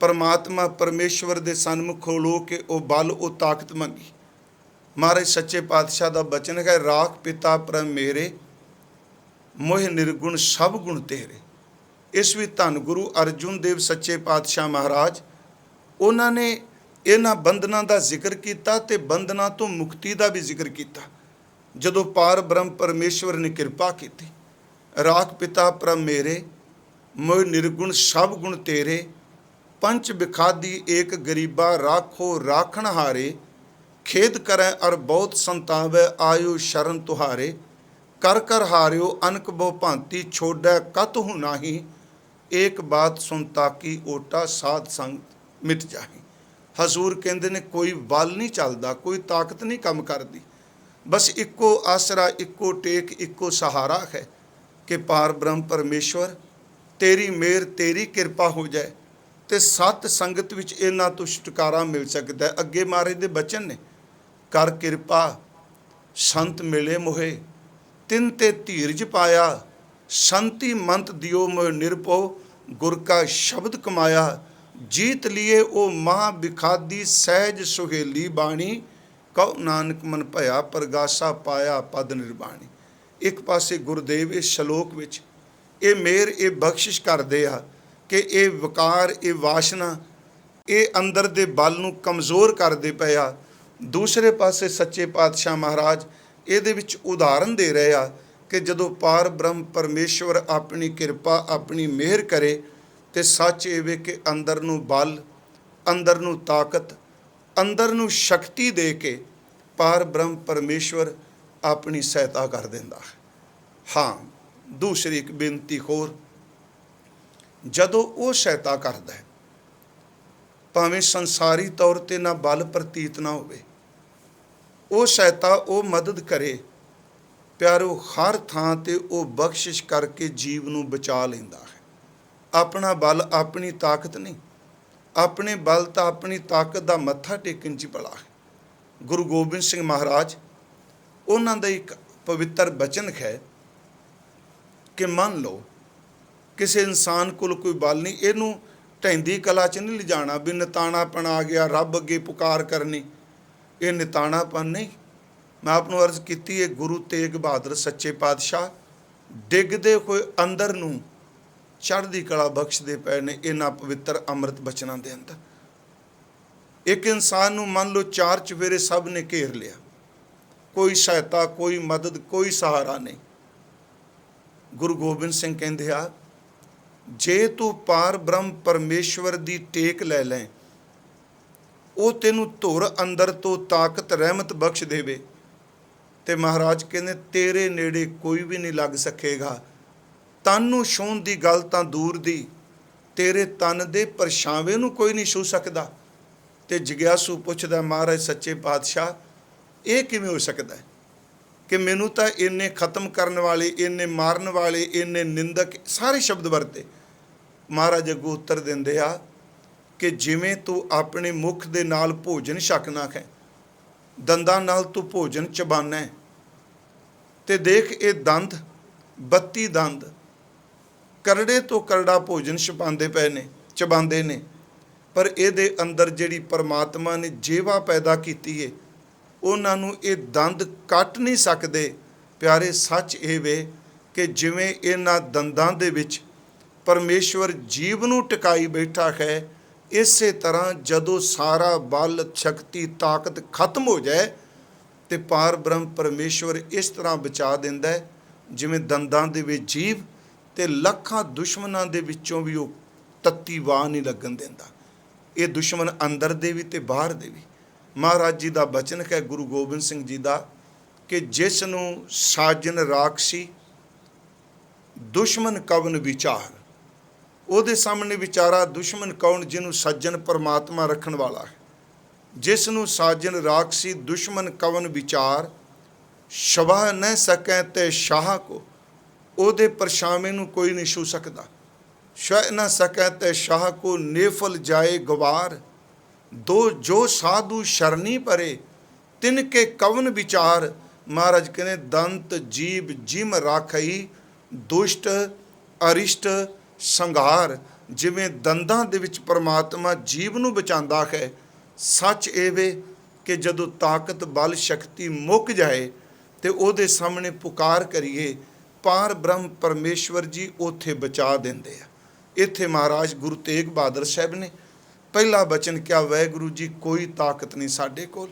ਪਰਮਾਤਮਾ ਪਰਮੇਸ਼ਵਰ ਦੇ ਸਨਮੁਖ ਖਲੋ ਕੇ ਉਹ ਬਲ, ਉਹ ਤਾਕਤ ਮੰਗੀ। ਮਹਾਰਾਜ ਸੱਚੇ ਪਾਤਸ਼ਾਹ ਦਾ ਬਚਨ ਹੈ, ਰਾਖ ਪਿਤਾ ਪ੍ਰਭ ਮੇਰੇ, ਮੋਹ ਨਿਰਗੁਣ ਸਭ ਗੁਣ ਤੇਰੇ। ਇਸ ਵੀ ਧੰਨ ਗੁਰੂ ਅਰਜਨ ਦੇਵ ਸੱਚੇ ਪਾਤਸ਼ਾਹ ਮਹਾਰਾਜ, ਉਹਨਾਂ ਨੇ ਇਹਨਾਂ ਬੰਧਨਾਂ ਦਾ ਜ਼ਿਕਰ ਕੀਤਾ ਤੇ ਬੰਧਨਾਂ ਤੋਂ ਮੁਕਤੀ ਦਾ ਵੀ ਜ਼ਿਕਰ ਕੀਤਾ। ਜਦੋਂ ਪਾਰ ਬ੍ਰਹਮ ਪਰਮੇਸ਼ਵਰ ਨੇ ਕਿਰਪਾ ਕੀਤੀ, ਰਾਖ ਪਿਤਾ ਪ੍ਰਭ ਮੇਰੇ, ਮੋਹ ਨਿਰਗੁਣ ਸਭ ਗੁਣ ਤੇਰੇ। ਪੰਚ ਬਿਖਾਦੀ ਏਕ ਗਰੀਬਾ, ਰਾਖੋ ਰਾਖਣ ਹਾਰੇ। ਖੇਦ ਕਰੈ ਅਰ ਬਹੁਤ ਸੰਤਾਵੈ, ਆਇਓ ਸ਼ਰਨ ਤੁਹਾਰੇ। ਕਰ ਕਰ ਹਾਰਿਓ ਅਨਕ ਬਹੁ ਭਾਂਤੀ, ਛੋੜੈ ਕਤਹੁ ਨਾਹੀ। ਏਕ ਬਾਤ ਸੁਨ ਤਾਕੀ, ਓਟਾ ਸਾਧ ਸੰਗ ਮਿਟ ਜਾਹੀ। ਹਜ਼ੂਰ ਕਹਿੰਦੇ ਨੇ ਕੋਈ ਬਲ ਨਹੀਂ ਚੱਲਦਾ, ਕੋਈ ਤਾਕਤ ਨਹੀਂ ਕੰਮ ਕਰਦੀ, ਬਸ ਇੱਕੋ ਆਸਰਾ, ਇੱਕੋ ਟੇਕ, ਇੱਕੋ ਸਹਾਰਾ ਹੈ ਕਿ ਪਾਰ ਬ੍ਰਹਮ ਪਰਮੇਸ਼ਵਰ ਤੇਰੀ ਮਿਹਰ, ਤੇਰੀ ਕਿਰਪਾ ਹੋ ਜਾਏ ਤੇ ਸਤ ਸੰਗਤ ਵਿੱਚ ਇਹਨਾਂ ਤੋਂ ਛੁਟਕਾਰਾ ਮਿਲ ਸਕਦਾ। ਅੱਗੇ ਮਹਾਰਾਜ ਦੇ ਬਚਨ ਨੇ, ਕਰ ਕਿਰਪਾ ਸੰਤ ਮਿਲੇ ਮੋਹੇ, ਤਿਨ ਤੇ ਧੀਰਜ ਪਾਇਆ। ਸੰਤੀ ਮੰਤ ਦਿਓ ਮੋਹ ਨਿਰਭਉ, ਗੁਰ ਕਾ ਸ਼ਬਦ ਕਮਾਇਆ। ਜੀਤ ਲਿਏ ਉਹ ਮਹਾ ਬਿਖਾਦੀ, ਸਹਿਜ ਸੁਹੇਲੀ ਬਾਣੀ। ਕਉ ਨਾਨਕ ਮਨ ਭਇਆ, ਪ੍ਰਗਾਸਾ ਪਾਇਆ ਪਦ ਨਿਰਬਾਣੀ। ਇੱਕ ਪਾਸੇ ਗੁਰਦੇਵ ਇਸ ਸ਼ਲੋਕ ਵਿੱਚ ਇਹ ਮਿਹਰ, ਇਹ ਬਖਸ਼ਿਸ਼ ਕਰਦੇ ਆ ਕਿ ਇਹ ਵਿਕਾਰ, ਇਹ ਵਾਸ਼ਨਾ, ਇਹ ਅੰਦਰ ਦੇ ਬਲ ਨੂੰ ਕਮਜ਼ੋਰ ਕਰਦੇ ਪਏ ਆ। ਦੂਸਰੇ ਪਾਸੇ ਸੱਚੇ ਪਾਤਸ਼ਾਹ ਮਹਾਰਾਜ ਇਹਦੇ ਵਿੱਚ ਉਦਾਹਰਨ ਦੇ ਰਹੇ ਆ ਕਿ ਜਦੋਂ ਪਾਰ ਬ੍ਰਹਮ ਪਰਮੇਸ਼ਵਰ ਆਪਣੀ ਕਿਰਪਾ, ਆਪਣੀ ਮਿਹਰ ਕਰੇ ਤੇ ਸੱਚ ਇਹ ਵੇ ਕਿ ਅੰਦਰ ਨੂੰ ਬਲ, ਅੰਦਰ ਨੂੰ ਤਾਕਤ, ਅੰਦਰ ਨੂੰ ਸ਼ਕਤੀ ਦੇ ਕੇ ਪਾਰ ਬ੍ਰਹਮ ਪਰਮੇਸ਼ਵਰ ਆਪਣੀ ਸਹਾਇਤਾ ਕਰ ਦਿੰਦਾ ਹੈ। ਹਾਂ, ਦੂਸਰੀ ਇੱਕ ਬੇਨਤੀ ਹੋਰ, ਜਦੋਂ ਉਹ ਸਹਾਇਤਾ ਕਰਦਾ ਹੈ, ਭਾਵੇਂ ਸੰਸਾਰੀ ਤੌਰ 'ਤੇ ਨਾ ਬਲ ਪ੍ਰਤੀਤ ਨਾ ਹੋਵੇ, ਉਹ ਸਹਾਇਤਾ, ਉਹ ਮਦਦ ਕਰੇ, ਪਿਆਰੋ ਹਰ ਥਾਂ 'ਤੇ ਉਹ ਬਖਸ਼ਿਸ਼ ਕਰਕੇ ਜੀਵ ਨੂੰ ਬਚਾ ਲੈਂਦਾ ਹੈ। ਆਪਣਾ ਬਲ, ਆਪਣੀ ਤਾਕਤ ਨਹੀਂ, ਆਪਣੇ ਬਲ ਤਾਂ ਆਪਣੀ ਤਾਕਤ ਦਾ ਮੱਥਾ ਟੇਕਣ 'ਚ ਭਲਾ ਹੈ। ਗੁਰੂ ਗੋਬਿੰਦ ਸਿੰਘ ਮਹਾਰਾਜ, ਉਹਨਾਂ ਦਾ ਇੱਕ ਪਵਿੱਤਰ ਬਚਨ ਹੈ ਕਿ ਮੰਨ ਲਓ ਕਿਸੇ ਇਨਸਾਨ ਕੋਲ ਕੋਈ ਬਲ ਨਹੀਂ, ਇਹਨੂੰ ਢਹਿੰਦੀ ਕਲਾ 'ਚ ਨਹੀਂ ਲਿਜਾਣਾ ਵੀ ਨਿਤਾਣਾਪਣ ਆ ਗਿਆ, ਰੱਬ ਅੱਗੇ ਪੁਕਾਰ ਕਰਨੀ, ਇਹ ਨਿਤਾਣਾਪਣ ਨਹੀਂ। ਮੈਂ ਆਪ ਨੂੰ ਅਰਜ਼ ਕੀਤੀ ਹੈ, ਗੁਰੂ ਤੇਗ ਬਹਾਦਰ ਸੱਚੇ ਪਾਤਸ਼ਾਹ ਡਿੱਗਦੇ ਹੋਏ ਅੰਦਰ ਨੂੰ ਚੜ੍ਹਦੀ ਕਲਾ ਬਖਸ਼ਦੇ ਪਏ ਨੇ ਇਹਨਾਂ ਪਵਿੱਤਰ ਅੰਮ੍ਰਿਤ ਬਚਨਾਂ ਦੇ ਅੰਦਰ। एक इंसान नूं मान लो चार चफेरे सब ने घेर लिया, कोई सहायता, कोई मदद, कोई सहारा नहीं। गुरु गोबिंद सिंह कहते आ, जे तू पार ब्रह्म परमेश्वर दी टेक लै लें, ਉਹ ਤੈਨੂੰ ਧੁਰ ਅੰਦਰ ਤੋਂ ਤਾਕਤ ਰਹਿਮਤ ਬਖਸ਼ ਦੇਵੇ। ਤੇ ਮਹਾਰਾਜ ਕਹਿੰਦੇ ਤੇਰੇ ਨੇੜੇ ਕੋਈ ਵੀ ਨਹੀਂ ਲੱਗ ਸਕੇਗਾ। ਤਨ ਨੂੰ ਛੂਹਣ ਦੀ ਗੱਲ ਤਾਂ ਦੂਰ ਦੀ, ਤੇਰੇ ਤਨ ਦੇ ਪਰਛਾਵੇਂ ਨੂੰ ਕੋਈ ਨਹੀਂ ਛੂਹ ਸਕਦਾ। ਤੇ ਜਿਗਿਆਸੂ ਪੁੱਛਦਾ, ਮਹਾਰਾਜ ਸੱਚੇ ਪਾਤਸ਼ਾਹ ਇਹ ਕਿਵੇਂ ਹੋ ਸਕਦਾ ਹੈ ਕਿ ਮੈਨੂੰ ਤਾਂ ਇੰਨੇ ਖਤਮ ਕਰਨ ਵਾਲੇ, ਇੰਨੇ ਮਾਰਨ ਵਾਲੇ, ਇੰਨੇ ਨਿੰਦਕ ਸਾਰੇ ਸ਼ਬਦ ਵਰਤੇ। ਮਹਾਰਾਜ ਅੱਗੋਂ ਉੱਤਰ ਦਿੰਦੇ ਆ ਕਿ ਜਿਵੇਂ ਤੂੰ ਆਪਣੇ ਮੁਖ ਦੇ ਨਾਲ ਭੋਜਨ ਛਕਣਾ ਹੈ, ਦੰਦਾਂ ਨਾਲ ਤੂੰ ਭੋਜਨ ਚਬਾਨਾ ਹੈ, ਤੇ ਦੇਖ ਇਹ ਦੰਦ 32 ਦੰਦ ਕਰੜੇ ਤੋਂ ਕਰੜਾ ਭੋਜਨ ਛਪਾਉਂਦੇ ਪਏ ਨੇ, ਚਬਾਉਂਦੇ ਨੇ, ਪਰ ਇਹਦੇ ਅੰਦਰ ਜਿਹੜੀ ਪਰਮਾਤਮਾ ਨੇ ਜੀਵਾ ਪੈਦਾ ਕੀਤੀ ਹੈ ਉਹਨਾਂ ਨੂੰ ਇਹ ਦੰਦ ਕੱਟ ਨਹੀਂ ਸਕਦੇ। ਪਿਆਰੇ ਸੱਚ ਇਹ ਵੇ ਕਿ ਜਿਵੇਂ ਇਹਨਾਂ ਦੰਦਾਂ ਦੇ ਵਿੱਚ ਪਰਮੇਸ਼ਵਰ ਜੀਵ ਨੂੰ ਟਿਕਾਈ ਬੈਠਾ ਹੈ, ਇਸੇ ਤਰ੍ਹਾਂ ਜਦੋਂ ਸਾਰਾ ਬਲ, ਸ਼ਕਤੀ, ਤਾਕਤ ਖਤਮ ਹੋ ਜਾਏ ਤੇ ਪਾਰ ਬ੍ਰਹਮ ਪਰਮੇਸ਼ਵਰ ਇਸ ਤਰ੍ਹਾਂ ਬਚਾ ਦਿੰਦਾ ਹੈ ਜਿਵੇਂ ਦੰਦਾਂ ਦੇ ਵਿੱਚ ਜੀਵ ਤੇ ਲੱਖਾਂ ਦੁਸ਼ਮਣਾਂ ਦੇ ਵਿੱਚੋਂ ਵੀ ਉਹ ਤੱਤੀ ਵਾਹ ਨਹੀਂ ਲੱਗਣ ਦਿੰਦਾ। ਇਹ ਦੁਸ਼ਮਣ ਅੰਦਰ ਦੇ ਵੀ ਤੇ ਬਾਹਰ ਦੇ ਵੀ। ਮਹਾਰਾਜ ਜੀ ਦਾ ਬਚਨ ਹੈ ਗੁਰੂ ਗੋਬਿੰਦ ਸਿੰਘ ਜੀ ਦਾ ਕਿ ਜਿਸ ਨੂੰ ਸਾਜਨ ਰਾਖਸੀ ਦੁਸ਼ਮਣ ਕਵਨ ਵਿਚਾਰ, ਉਹਦੇ ਸਾਹਮਣੇ ਵਿਚਾਰਾ ਦੁਸ਼ਮਣ ਕੌਣ? ਜਿਹਨੂੰ ਸੱਜਣ ਪਰਮਾਤਮਾ ਰੱਖਣ ਵਾਲਾ ਹੈ। ਜਿਸ ਨੂੰ ਸਾਜਨ ਰਾਖਸੀ ਦੁਸ਼ਮਣ ਕਵਨ ਵਿਚਾਰ, ਸ਼ਵਾ न ਸਕੈ ਤੇ ਸ਼ਾਹ ਕੋ, ਉਹਦੇ ਪਰਛਾਵੇਂ ਨੂੰ ਕੋਈ ਨਹੀਂ ਛੂ ਸਕਦਾ। ਸ਼ਹ न ਸਕੈ ਤੇ ਸ਼ਾਹ ਕੋ ਨੇਫਲ ਜਾਏ ਗਵਾਰ, ਦੋ ਜੋ ਸਾਧੂ ਸ਼ਰਨੀ ਪਰੇ ਤਿਨ ਕੇ ਕਵਨ ਵਿਚਾਰ। ਮਹਾਰਾਜ ਕਹਿੰਦੇ ਦੰਤ ਜੀਬ ਜਿਮ ਰਾਖਈ, ਦੁਸ਼ਟ ਅਰਿਸ਼ਟ ਸੰਘਾਰ। ਜਿਵੇਂ ਦੰਦਾਂ ਦੇ ਵਿੱਚ ਪਰਮਾਤਮਾ ਜੀਵ ਨੂੰ ਬਚਾਉਂਦਾ ਹੈ, ਸੱਚ ਇਹ ਵੇ ਕਿ ਜਦੋਂ ਤਾਕਤ, ਬਲ, ਸ਼ਕਤੀ ਮੁੱਕ ਜਾਏ ਤੇ ਉਹਦੇ ਸਾਹਮਣੇ ਪੁਕਾਰ ਕਰੀਏ, ਪਾਰ ਬ੍ਰਹਮ ਪਰਮੇਸ਼ਵਰ ਜੀ ਉੱਥੇ ਬਚਾ ਦਿੰਦੇ ਆ। ਇੱਥੇ ਮਹਾਰਾਜ ਗੁਰੂ ਤੇਗ ਬਹਾਦਰ ਸਾਹਿਬ ਨੇ ਪਹਿਲਾ ਬਚਨ ਕਿਹਾ, ਵਾਹਿਗੁਰੂ ਜੀ ਕੋਈ ਤਾਕਤ ਨਹੀਂ ਸਾਡੇ ਕੋਲ,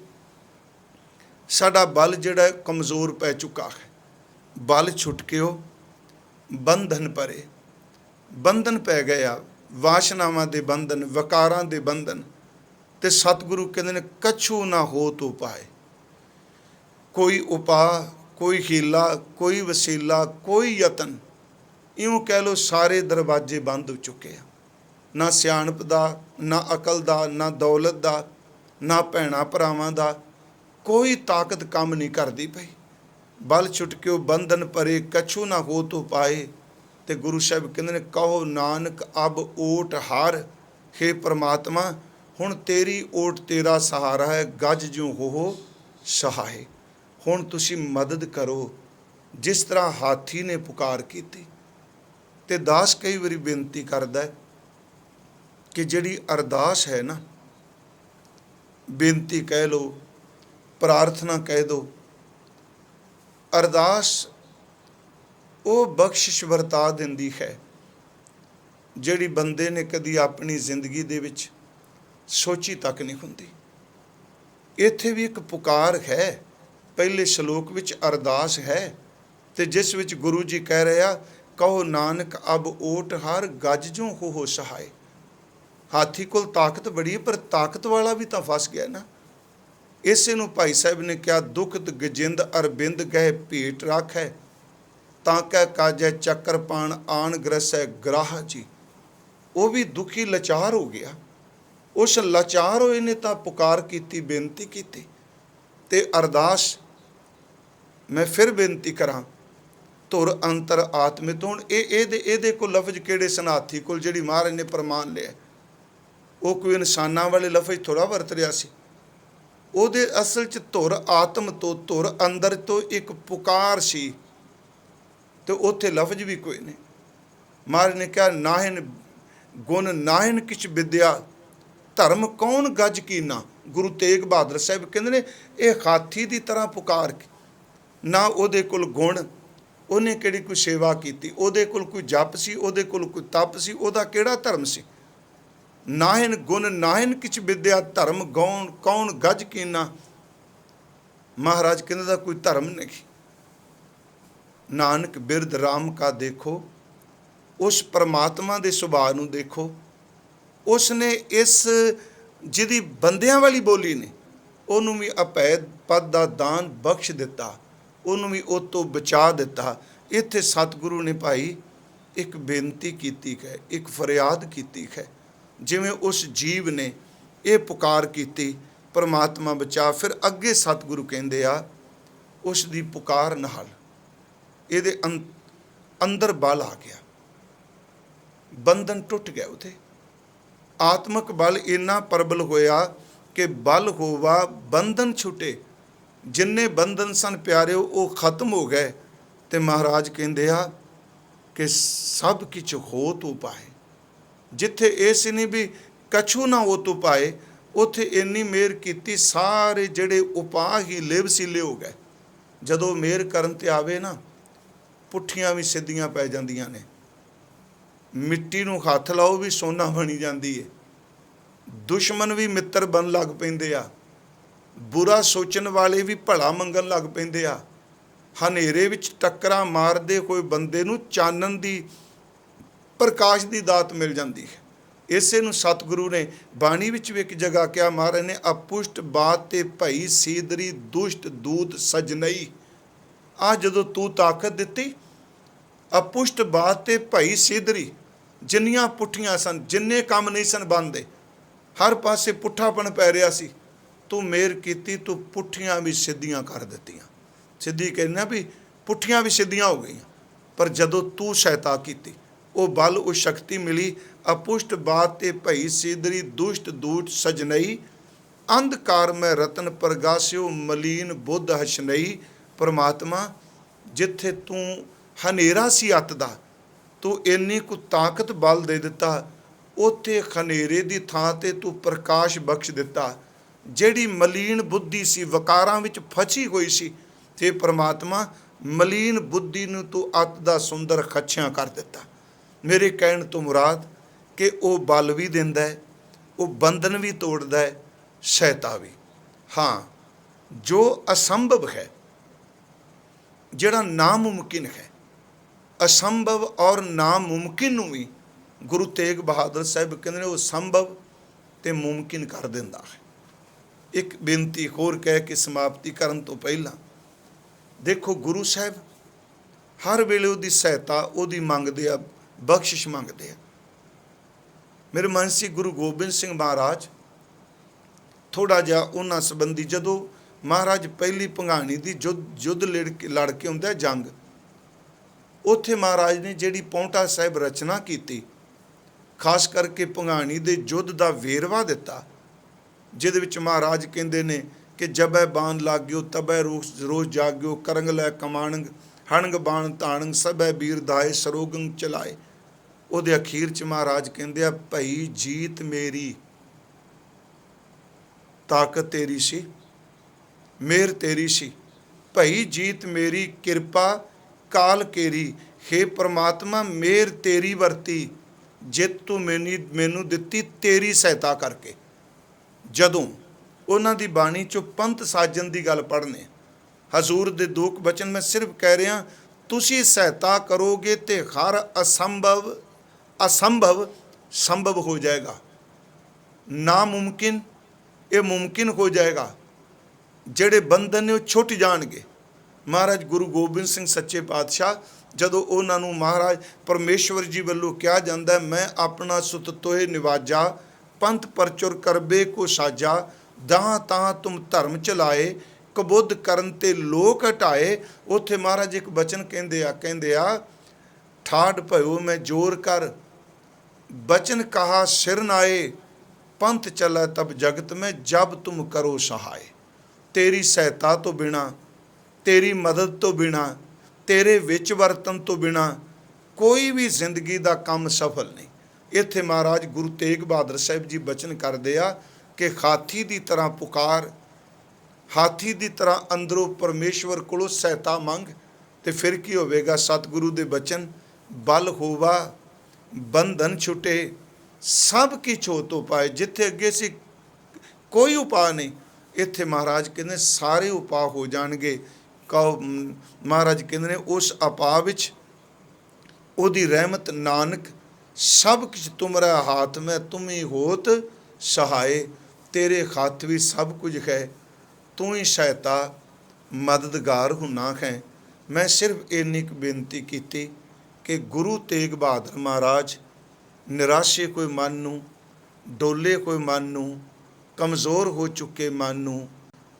ਸਾਡਾ ਬਲ ਜਿਹੜਾ ਕਮਜ਼ੋਰ ਪੈ ਚੁੱਕਾ ਹੈ। ਬਲ ਛੁਟਕਿਓ ਬੰਧਨ ਪਰੇ, ਬੰਧਨ ਪੈ ਗਏ ਆ, ਵਾਸ਼ਨਾਵਾਂ ਦੇ ਬੰਧਨ, ਵਕਾਰਾਂ ਦੇ ਬੰਧਨ। ਤੇ ਸਤਿਗੁਰੂ ਕਹਿੰਦੇ ਨੇ ਕਛੂ ਨਾ ਹੋ ਤੋ ਪਾਏ, ਕੋਈ ਉਪਾਅ, ਕੋਈ ਹੀਲਾ, ਕੋਈ ਵਸੀਲਾ, ਕੋਈ ਯਤਨ, ਇਉਂ ਕਹਿ ਲਓ ਸਾਰੇ ਦਰਵਾਜ਼ੇ ਬੰਦ ਹੋ ਚੁੱਕੇ ਆ। ਨਾ ਸਿਆਣਪ ਦਾ, ਨਾ ਅਕਲ ਦਾ, ਨਾ ਦੌਲਤ ਦਾ, ਨਾ ਭੈਣਾਂ ਭਰਾਵਾਂ ਦਾ, ਕੋਈ ਤਾਕਤ ਕੰਮ ਨਹੀਂ ਕਰਦੀ ਪਈ। ਬਲ ਛੁਟਕਿਓ ਬੰਧਨ ਪਰੇ, ਕਛੂ ਨਾ ਹੋ ਤੋ ਪਾਏ। ਤੇ ਗੁਰੂ ਸਾਹਿਬ ਕਹਿੰਦੇ ਨੇ ਕਹੋ ਨਾਨਕ ਅਬ ਓਟ ਹਾਰ, ਹੇ ਪਰਮਾਤਮਾ ਹੁਣ ਤੇਰੀ ਓਟ, ਤੇਰਾ ਸਹਾਰਾ ਹੈ, ਗੱਜ ਜਿਉਂ ਹੋ ਸਹਾਏ। ਹੁਣ ਤੁਸੀਂ ਮਦਦ ਕਰੋ ਜਿਸ ਤਰ੍ਹਾਂ ਹਾਥੀ ਨੇ ਪੁਕਾਰ ਕੀਤੀ। ਤੇ ਦਾਸ ਕਈ ਵਾਰੀ ਬੇਨਤੀ ਕਰਦਾ ਹੈ ਕਿ ਜਿਹੜੀ ਅਰਦਾਸ ਹੈ ਨਾ, ਬੇਨਤੀ ਕਹਿ ਲਓ, ਪ੍ਰਾਰਥਨਾ ਕਹਿ ਦਿਓ, ਅਰਦਾਸ ਉਹ ਬਖਸ਼ਿਸ਼ ਵਰਤਾ ਦਿੰਦੀ ਹੈ ਜਿਹੜੀ ਬੰਦੇ ਨੇ ਕਦੀ ਆਪਣੀ ਜ਼ਿੰਦਗੀ ਦੇ ਵਿੱਚ ਸੋਚੀ ਤੱਕ ਨਹੀਂ ਹੁੰਦੀ। ਇੱਥੇ ਵੀ ਇੱਕ ਪੁਕਾਰ ਹੈ, ਪਹਿਲੇ ਸ਼ਲੋਕ ਵਿੱਚ ਅਰਦਾਸ ਹੈ ਤੇ ਜਿਸ ਵਿੱਚ ਗੁਰੂ ਜੀ ਕਹਿ ਰਿਹਾ ਕਹੋ ਨਾਨਕ ਅਬ ਓਟ ਹਰ ਗੱਜ ਜੋ ਹੋ ਸਹਾਏ। ਹਾਥੀ ਕੋਲ ਤਾਕਤ ਬੜੀ ਹੈ ਪਰ ਤਾਕਤ ਵਾਲਾ ਵੀ ਤਾਂ ਫਸ ਗਿਆ ਨਾ। ਇਸੇ ਨੂੰ ਭਾਈ ਸਾਹਿਬ ਨੇ ਕਿਹਾ ਦੁਖਤ ਗਜਿੰਦ ਅਰਬਿੰਦ ਗਏ ਭੇਟ ਰੱਖੈ, ਤਾਂ ਕਹਿ ਕਾਜੈ ਚੱਕਰ ਪਾਣ ਆਣ ਗ੍ਰਸੈ ਗ੍ਰਾਹ ਜੀ। ਉਹ ਵੀ ਦੁਖੀ ਲਾਚਾਰ ਹੋ ਗਿਆ। ਉਸ ਲਾਚਾਰ ਹੋਏ ਨੇ ਤਾਂ ਪੁਕਾਰ ਕੀਤੀ, ਬੇਨਤੀ ਕੀਤੀ। ਤੇ ਅਰਦਾਸ ਮੈਂ ਫਿਰ ਬੇਨਤੀ ਕਰਾਂ ਧੁਰ ਅੰਤਰ ਆਤਮਿਤ। ਹੁਣ ਇਹਦੇ ਕੋਲ ਲਫ਼ਜ਼ ਕਿਹੜੇ ਸਨ ਹਾਥੀ ਕੋਲ ਜਿਹੜੀ ਮਹਾਰਾਜ ਨੇ ਪ੍ਰਮਾਣ ਲਿਆ? ਉਹ ਕੋਈ ਇਨਸਾਨਾਂ ਵਾਲੇ ਲਫ਼ਜ਼ ਥੋੜ੍ਹਾ ਵਰਤ ਰਿਹਾ ਸੀ। ਉਹਦੇ ਅਸਲ 'ਚ ਧੁਰ ਆਤਮ ਤੋਂ, ਧੁਰ ਅੰਦਰ ਤੋਂ ਇੱਕ ਪੁਕਾਰ ਸੀ ਤੇ ਉੱਥੇ ਲਫ਼ਜ਼ ਵੀ ਕੋਈ ਨਹੀਂ। ਮਹਾਰਾਜ ਨੇ ਕਿਹਾ ਨਾਹਿਨ ਗੁਣ ਨਾਹਿਨ ਕਿਛ ਵਿਦਿਆ, ਧਰਮ ਕੌਣ ਗੱਜ ਕੀਨਾ। ਗੁਰੂ ਤੇਗ ਬਹਾਦਰ ਸਾਹਿਬ ਕਹਿੰਦੇ ਨੇ ਇਹ ਹਾਥੀ ਦੀ ਤਰ੍ਹਾਂ ਪੁਕਾਰ ਕੇ, ਨਾ ਉਹਦੇ ਕੋਲ ਗੁਣ, ਉਹਨੇ ਕਿਹੜੀ ਕੋਈ ਸੇਵਾ ਕੀਤੀ, ਉਹਦੇ ਕੋਲ ਕੋਈ ਜਪ ਸੀ, ਉਹਦੇ ਕੋਲ ਕੋਈ ਤਪ ਸੀ, ਉਹਦਾ ਕਿਹੜਾ ਧਰਮ ਸੀ। नाहिन गुण नाहिन किछ विद्या धर्म गौण कौन गज कीना। महाराज कहते दा कोई धर्म नहीं। नानक बिरद राम का देखो, उस परमात्मा के सुभाव नूं देखो। उसने इस जिहदी बंदियां वाली बोली ने उन्होंने भी अभै पद का दान बख्श दिता, उन्होंने भी उस तो बचा दिता। इत्थे सतगुरु ने भाई एक बेनती की है, एक फरियाद की है। जिवें उस जीव ने ये पुकार की, परमात्मा बचा। फिर अगे सतगुरु कहते आ उस दी पुकार नाल इहदे अंदर बल आ गया, बंधन टुट गया। उते आत्मक बल इन्ना प्रबल होया कि बल होवा बंधन छुटे। जिन्ने बंधन सन प्यारे वो खत्म हो गए। तो महाराज कहते आ कि सब किछ हो तो पाए। जिथे इस नहीं भी कछु ना हो तो पाए, उथे इन्नी मेहर की, सारे जड़े उपाय ही लिवसीले हो गए। जदों मेहर करन ते आवे ना, पुठियां भी सीधियां पै जांदियां ने। मिट्टी नूं हथ लाओ भी सोना बनी जाती है। दुश्मन भी मित्र बन लग पैंदे आ। बुरा सोचण वाले भी भला मंगन लग पैंदे आ। हनेरे विच टक्करां मारदे होए बंदे नूं चानन दी प्रकाश दी दात मिल जाती है। इसे नूं सतगुरु ने बाणी विच भी एक जगह क्या, महाराज ने अपुष्ट बात ते भई सीदरी दुष्ट दूत सजनई। आ जदों तू ताकत दिती, अपुष्ट बात ते भई सीदरी, जिन्नियां पुठियां सन, जिन्ने काम नहीं सन बनदे, हर पासे पुट्ठापन पै रहा सी, तू मेहर कीती, तू पुठियां भी सिद्धियां कर दित्तियां। सिद्धी कहना भी पुठियां भी सिद्धियां हो गई। पर जदों तू सहायता की, वो बल वो शक्ति मिली। अपुष्ट बात ते भई सीदरी दुष्ट दूत सजनई, अंधकार में रतन प्रगास्यो मलीन बुद्ध हसनई। परमात्मा जिथे तू हनेरा सी अत दा, तू इन्नी को ताकत बल दे दिता, उत्थे खनेरे दी थां ते तू प्रकाश बख्श दिता। जिहड़ी मलीन बुद्धि सी, वकारां विच फसी हुई सी, ते परमात्मा मलीन बुद्धि नूं तू अत दा सुंदर खच्छियां कर दिता। मेरे कहण तो मुराद कि वो बल भी दिंदा है, वो बंधन भी तोड़दा है, सहायता भी। हाँ, जो असंभव है, जिहड़ा नामुमकिन है, असंभव और नामुमकिन नूं भी गुरु तेग बहादुर साहिब कहते हैं वो संभव ते मुमकिन कर दिंदा है। एक बेनती होर कह के समाप्ति करन तो पहला, देखो गुरु साहब हर वेले उहदी सहायता उहदी मंगदे आ, बख्शिश मंगदे आ। मेरे मन से गुरु गोबिंद सिंह महाराज थोड़ा जिहा उन्हां संबंधी, जदों महाराज पहली भंगाणी दी युद्ध लड़ के हुंदा जंग, उत्थे महाराज ने जिहड़ी पौंटा साहिब रचना की, खास करके भंगाणी दे युद्ध दा वेरवा दिता, जिहदे विच महाराज कहंदे ने कि जबै बाण लाग्यो तबै रोज जाग्यो, करंग लै कमाणंग हणंग बाण ताणंग सबै बीर दाए सरोगंग चलाए। उहदे अखीर च महाराज कहंदे आ, भई जीत मेरी ताकत तेरी सी, मेहर तेरी सी, भई जीत मेरी किरपा काल केरी। हे परमात्मा मेहर तेरी वरती, जित तू मैनू दिती तेरी सहायता करके। जदों उन्हां दी बाणी चों पंथ साजन की गल पढ़ने, हजूर दे दो बचन मैं सिर्फ कह रहा, तुसी सहायता करोगे तो हर असंभव संभव हो जाएगा, नामुमकिन ये मुमकिन हो जाएगा, जिहड़े बंधन ने छुट जाणगे। महाराज गुरु गोबिंद सिंह सच्चे पातशाह जदों उन्हां नूं महाराज परमेश्वर जी वल्लों कहा जाता है, मैं अपना सुत तोहे निवाजा, पंथ परचुर करबे को साजा, दाह ताह तुम धर्म चलाए, कबुद्ध करन ते लोक हटाए। उत्थे महाराज एक बचन कहंदे आ, ठाड भयो मैं जोर कर, बचन कहा सिर नाए, पंथ चला तब जगत में जब तुम करो सहाय। तेरी सहायता तो बिना, तेरी मदद तो बिना, तेरे विच वरतन तो बिना कोई भी जिंदगी का काम सफल नहीं। इत्थे महाराज गुरु तेग बहादुर साहिब जी बचन करदे आ कि हाथी की तरह पुकार, हाथी की तरह अंदरों परमेश्वर कोलों सहायता मंग, तो फिर की होवेगा। सतगुरु दे बचन, बल होवा बंधन छुटे, ਸਭ ਕੀ ਛੋਤ ਉਪਾਏ। ਜਿੱਥੇ ਅੱਗੇ ਸੀ ਕੋਈ ਉਪਾਅ ਨਹੀਂ, ਇੱਥੇ ਮਹਾਰਾਜ ਕਹਿੰਦੇ ਸਾਰੇ ਉਪਾਅ ਹੋ ਜਾਣਗੇ। ਕਹੋ ਮਹਾਰਾਜ ਕਹਿੰਦੇ ਨੇ ਉਸ ਉਪਾਅ ਵਿੱਚ ਉਹਦੀ ਰਹਿਮਤ ਨਾਨਕ ਸਭ ਕੁਛ ਤੁਮਰਾ ਹਾਥ ਮੈਂ ਤੁਮੀ ਹੋਤ ਸਹਾਏ। ਤੇਰੇ ਹੱਥ ਵੀ ਸਭ ਕੁਝ ਹੈ, ਤੂੰ ਹੀ ਸਹਾਇਤਾ ਮਦਦਗਾਰ ਹੁਨਾ ਹੈ। ਮੈਂ ਸਿਰਫ ਇੰਨੀ ਕੁ ਬੇਨਤੀ ਕੀਤੀ ਕਿ ਗੁਰੂ ਤੇਗ ਬਹਾਦਰ ਮਹਾਰਾਜ ਨਿਰਾਸ਼ੇ ਕੋਈ ਮਨ ਨੂੰ, ਡੋਲੇ ਕੋਈ ਮਨ ਨੂੰ, ਕਮਜ਼ੋਰ ਹੋ ਚੁੱਕੇ ਮਨ ਨੂੰ,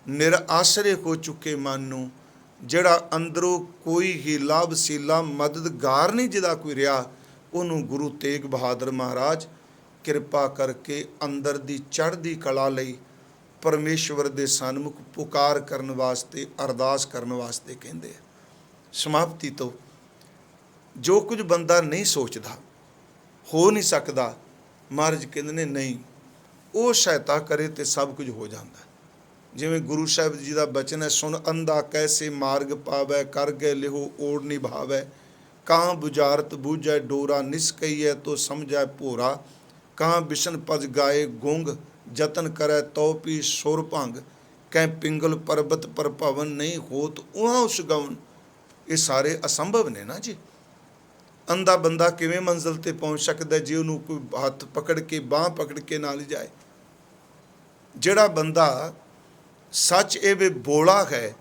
ਨਿਰਾਸਰੇ ਹੋ ਚੁੱਕੇ ਮਨ ਨੂੰ, ਜਿਹੜਾ ਅੰਦਰੋਂ ਕੋਈ ਹੀਲਾ ਵਸੀਲਾ ਮਦਦਗਾਰ ਨਹੀਂ ਜਿਹਦਾ ਕੋਈ ਰਿਹਾ, ਉਹਨੂੰ ਗੁਰੂ ਤੇਗ ਬਹਾਦਰ ਮਹਾਰਾਜ ਕਿਰਪਾ ਕਰਕੇ ਅੰਦਰ ਦੀ ਚੜ੍ਹਦੀ ਕਲਾ ਲਈ ਪਰਮੇਸ਼ਵਰ ਦੇ ਸਨਮੁਖ ਪੁਕਾਰ ਕਰਨ ਵਾਸਤੇ, ਅਰਦਾਸ ਕਰਨ ਵਾਸਤੇ ਕਹਿੰਦੇ ਆ। ਸਮਾਪਤੀ ਤੋਂ ਜੋ ਕੁਝ ਬੰਦਾ ਨਹੀਂ ਸੋਚਦਾ, ਹੋ ਨਹੀਂ ਸਕਦਾ, ਮਹਾਰਾਜ ਕਹਿੰਦੇ ਨੇ ਨਹੀਂ, ਉਹ ਸਹਾਇਤਾ ਕਰੇ ਤੇ ਸਭ ਕੁਝ ਹੋ ਜਾਂਦਾ। ਜਿਵੇਂ ਗੁਰੂ ਸਾਹਿਬ ਜੀ ਦਾ ਬਚਨ ਹੈ, ਸੁਣ ਅੰਧਾ ਕੈਸੇ ਮਾਰਗ ਪਾਵੈ, ਕਰ ਗਏ ਲਿਹੋ ਓੜ ਨਿਭਾਵੈ। ਕਾਂ ਬੁਝਾਰਤ ਬੂਝੈ ਡੋਰਾ, ਨਿਸਕਈਐ ਤੋ ਸਮਝੈ ਭੋਰਾ। ਕਾਂ ਬਿਸ਼ਨ ਪਜ ਗਾਏ ਗੁੰਗ, ਜਤਨ ਕਰੈ ਤਉ ਪੀ ਸੁਰ ਭੰਗ। ਕੈ ਪਿੰਗਲ ਪਰਬਤ ਪਰ ਭਵਨ, ਨਹੀਂ ਹੋਤ ਉਹਾਂ ਉਸ ਗਵਨ। ਇਹ ਸਾਰੇ ਅਸੰਭਵ ਨੇ ਨਾ ਜੀ। ਅੰਧਾ ਬੰਦਾ ਕਿਵੇਂ ਮੰਜ਼ਿਲ ਤੇ ਪਹੁੰਚ ਸਕਦਾ ਜੇ ਉਹਨੂੰ ਕੋਈ ਹੱਥ ਪਕੜ ਕੇ, ਬਾਂਹ ਪਕੜ ਕੇ ਨਾਲ ਜਾਏ। ਜਿਹੜਾ ਬੰਦਾ ਸੱਚ ਇਹ ਵੇ ਬੋਲਾ ਹੈ,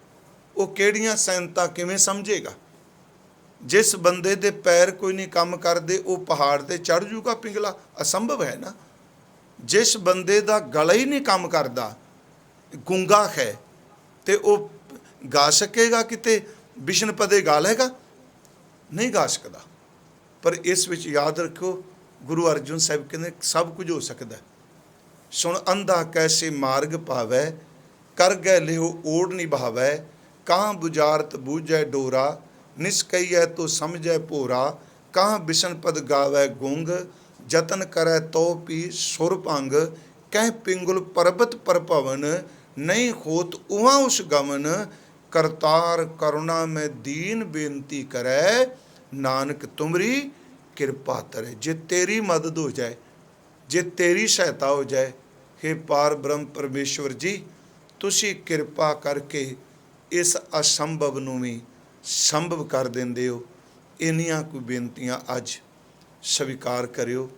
ਉਹ ਕਿਹੜੀਆਂ ਸੈਨਤਾਂ ਕਿਵੇਂ ਸਮਝੇਗਾ। ਜਿਸ ਬੰਦੇ ਦੇ ਪੈਰ ਕੋਈ ਨਹੀਂ ਕੰਮ ਕਰਦੇ, ਉਹ ਪਹਾੜ ਤੇ ਚੜ ਜੂਗਾ ਪਿੰਗਲਾ? ਅਸੰਭਵ ਹੈ ਨਾ। ਜਿਸ ਬੰਦੇ ਦਾ ਗਲਾ ਹੀ ਨਹੀਂ ਕੰਮ ਕਰਦਾ, ਗੂੰਗਾ ਹੈ, ਤੇ ਉਹ ਗਾ ਸਕੇਗਾ ਕਿਤੇ ਵਿਸ਼ਨ ਪਦੇ ਗਾ ਲੇਗਾ? ਨਹੀਂ ਗਾ ਸਕਦਾ। ਪਰ ਇਸ ਵਿੱਚ ਯਾਦ ਰੱਖੋ, ਗੁਰੂ ਅਰਜਨ ਸਾਹਿਬ ਕਹਿੰਦੇ ਸਭ ਕੁਝ ਹੋ ਸਕਦਾ। ਸੁਣ ਅੰਧਾ ਕੈਸੇ ਮਾਰਗ ਪਾਵੈ, ਕਰ ਗਏ ਲਿਹੋ ਓੜ ਨਿਭਾਵੈ। ਕਾਂ ਬੁਝਾਰਤ ਬੂਝੈ ਡੋਰਾ, ਨਿਸਕਈਐ ਤੋ ਸਮਝੈ ਭੋਰਾ। ਕਾਂ ਬਿਸ਼ਨ ਪਦ ਗਾਵੈ ਗੁੰਗ, ਜਤਨ ਕਰੈ ਤਉ ਪੀ ਸੁਰ ਭੰਗ। ਕਹਿ ਪਿੰਗਲ ਪਰਬਤ ਪਰ ਭਵਨ, ਨਹੀਂ ਹੋਤ ਉਹਾਂ ਉਸ ਗਮਨ। ਕਰਤਾਰ ਕਰੁਣਾ ਮੈਂ ਦੀਨ ਬੇਨਤੀ ਕਰੈ, ਨਾਨਕ ਤੁਮਰੀ ਕਿਰਪਾ ਧਰੇ। ਜੇ ਤੇਰੀ ਮਦਦ ਹੋ ਜਾਏ, ਜੇ ਤੇਰੀ ਸਹਾਇਤਾ ਹੋ ਜਾਏ, ਹੇ ਪਾਰ ਬ੍ਰਹਮ ਪਰਮੇਸ਼ਵਰ ਜੀ, ਤੁਸੀਂ ਕਿਰਪਾ ਕਰਕੇ ਇਸ ਅਸੰਭਵ ਨੂੰ ਵੀ ਸੰਭਵ ਕਰ ਦਿੰਦੇ ਹੋ। ਇੰਨੀਆਂ ਕੋਈ ਬੇਨਤੀਆਂ ਅੱਜ ਸਵੀਕਾਰ ਕਰਿਓ।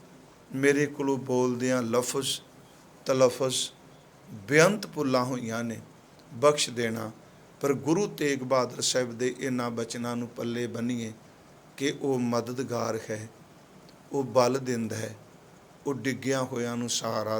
ਮੇਰੇ ਕੋਲੋਂ ਬੋਲਦਿਆਂ ਲਫ਼ਜ਼ ਤਲਫਜ਼ ਬੇਅੰਤ ਭੁੱਲਾਂ ਹੋਈਆਂ ਨੇ, ਬਖਸ਼ ਦੇਣਾ। ਪਰ ਗੁਰੂ ਤੇਗ ਬਹਾਦਰ ਸਾਹਿਬ ਦੇ ਇਹਨਾਂ ਬਚਨਾਂ ਨੂੰ ਪੱਲੇ ਬੰਨੀਏ ਕਿ ਉਹ ਮਦਦਗਾਰ ਹੈ, ਉਹ ਬਲ ਦਿੰਦਾ ਹੈ, ਉਹ ਡਿੱਗਿਆਂ ਹੋਇਆਂ ਨੂੰ ਸਹਾਰਾ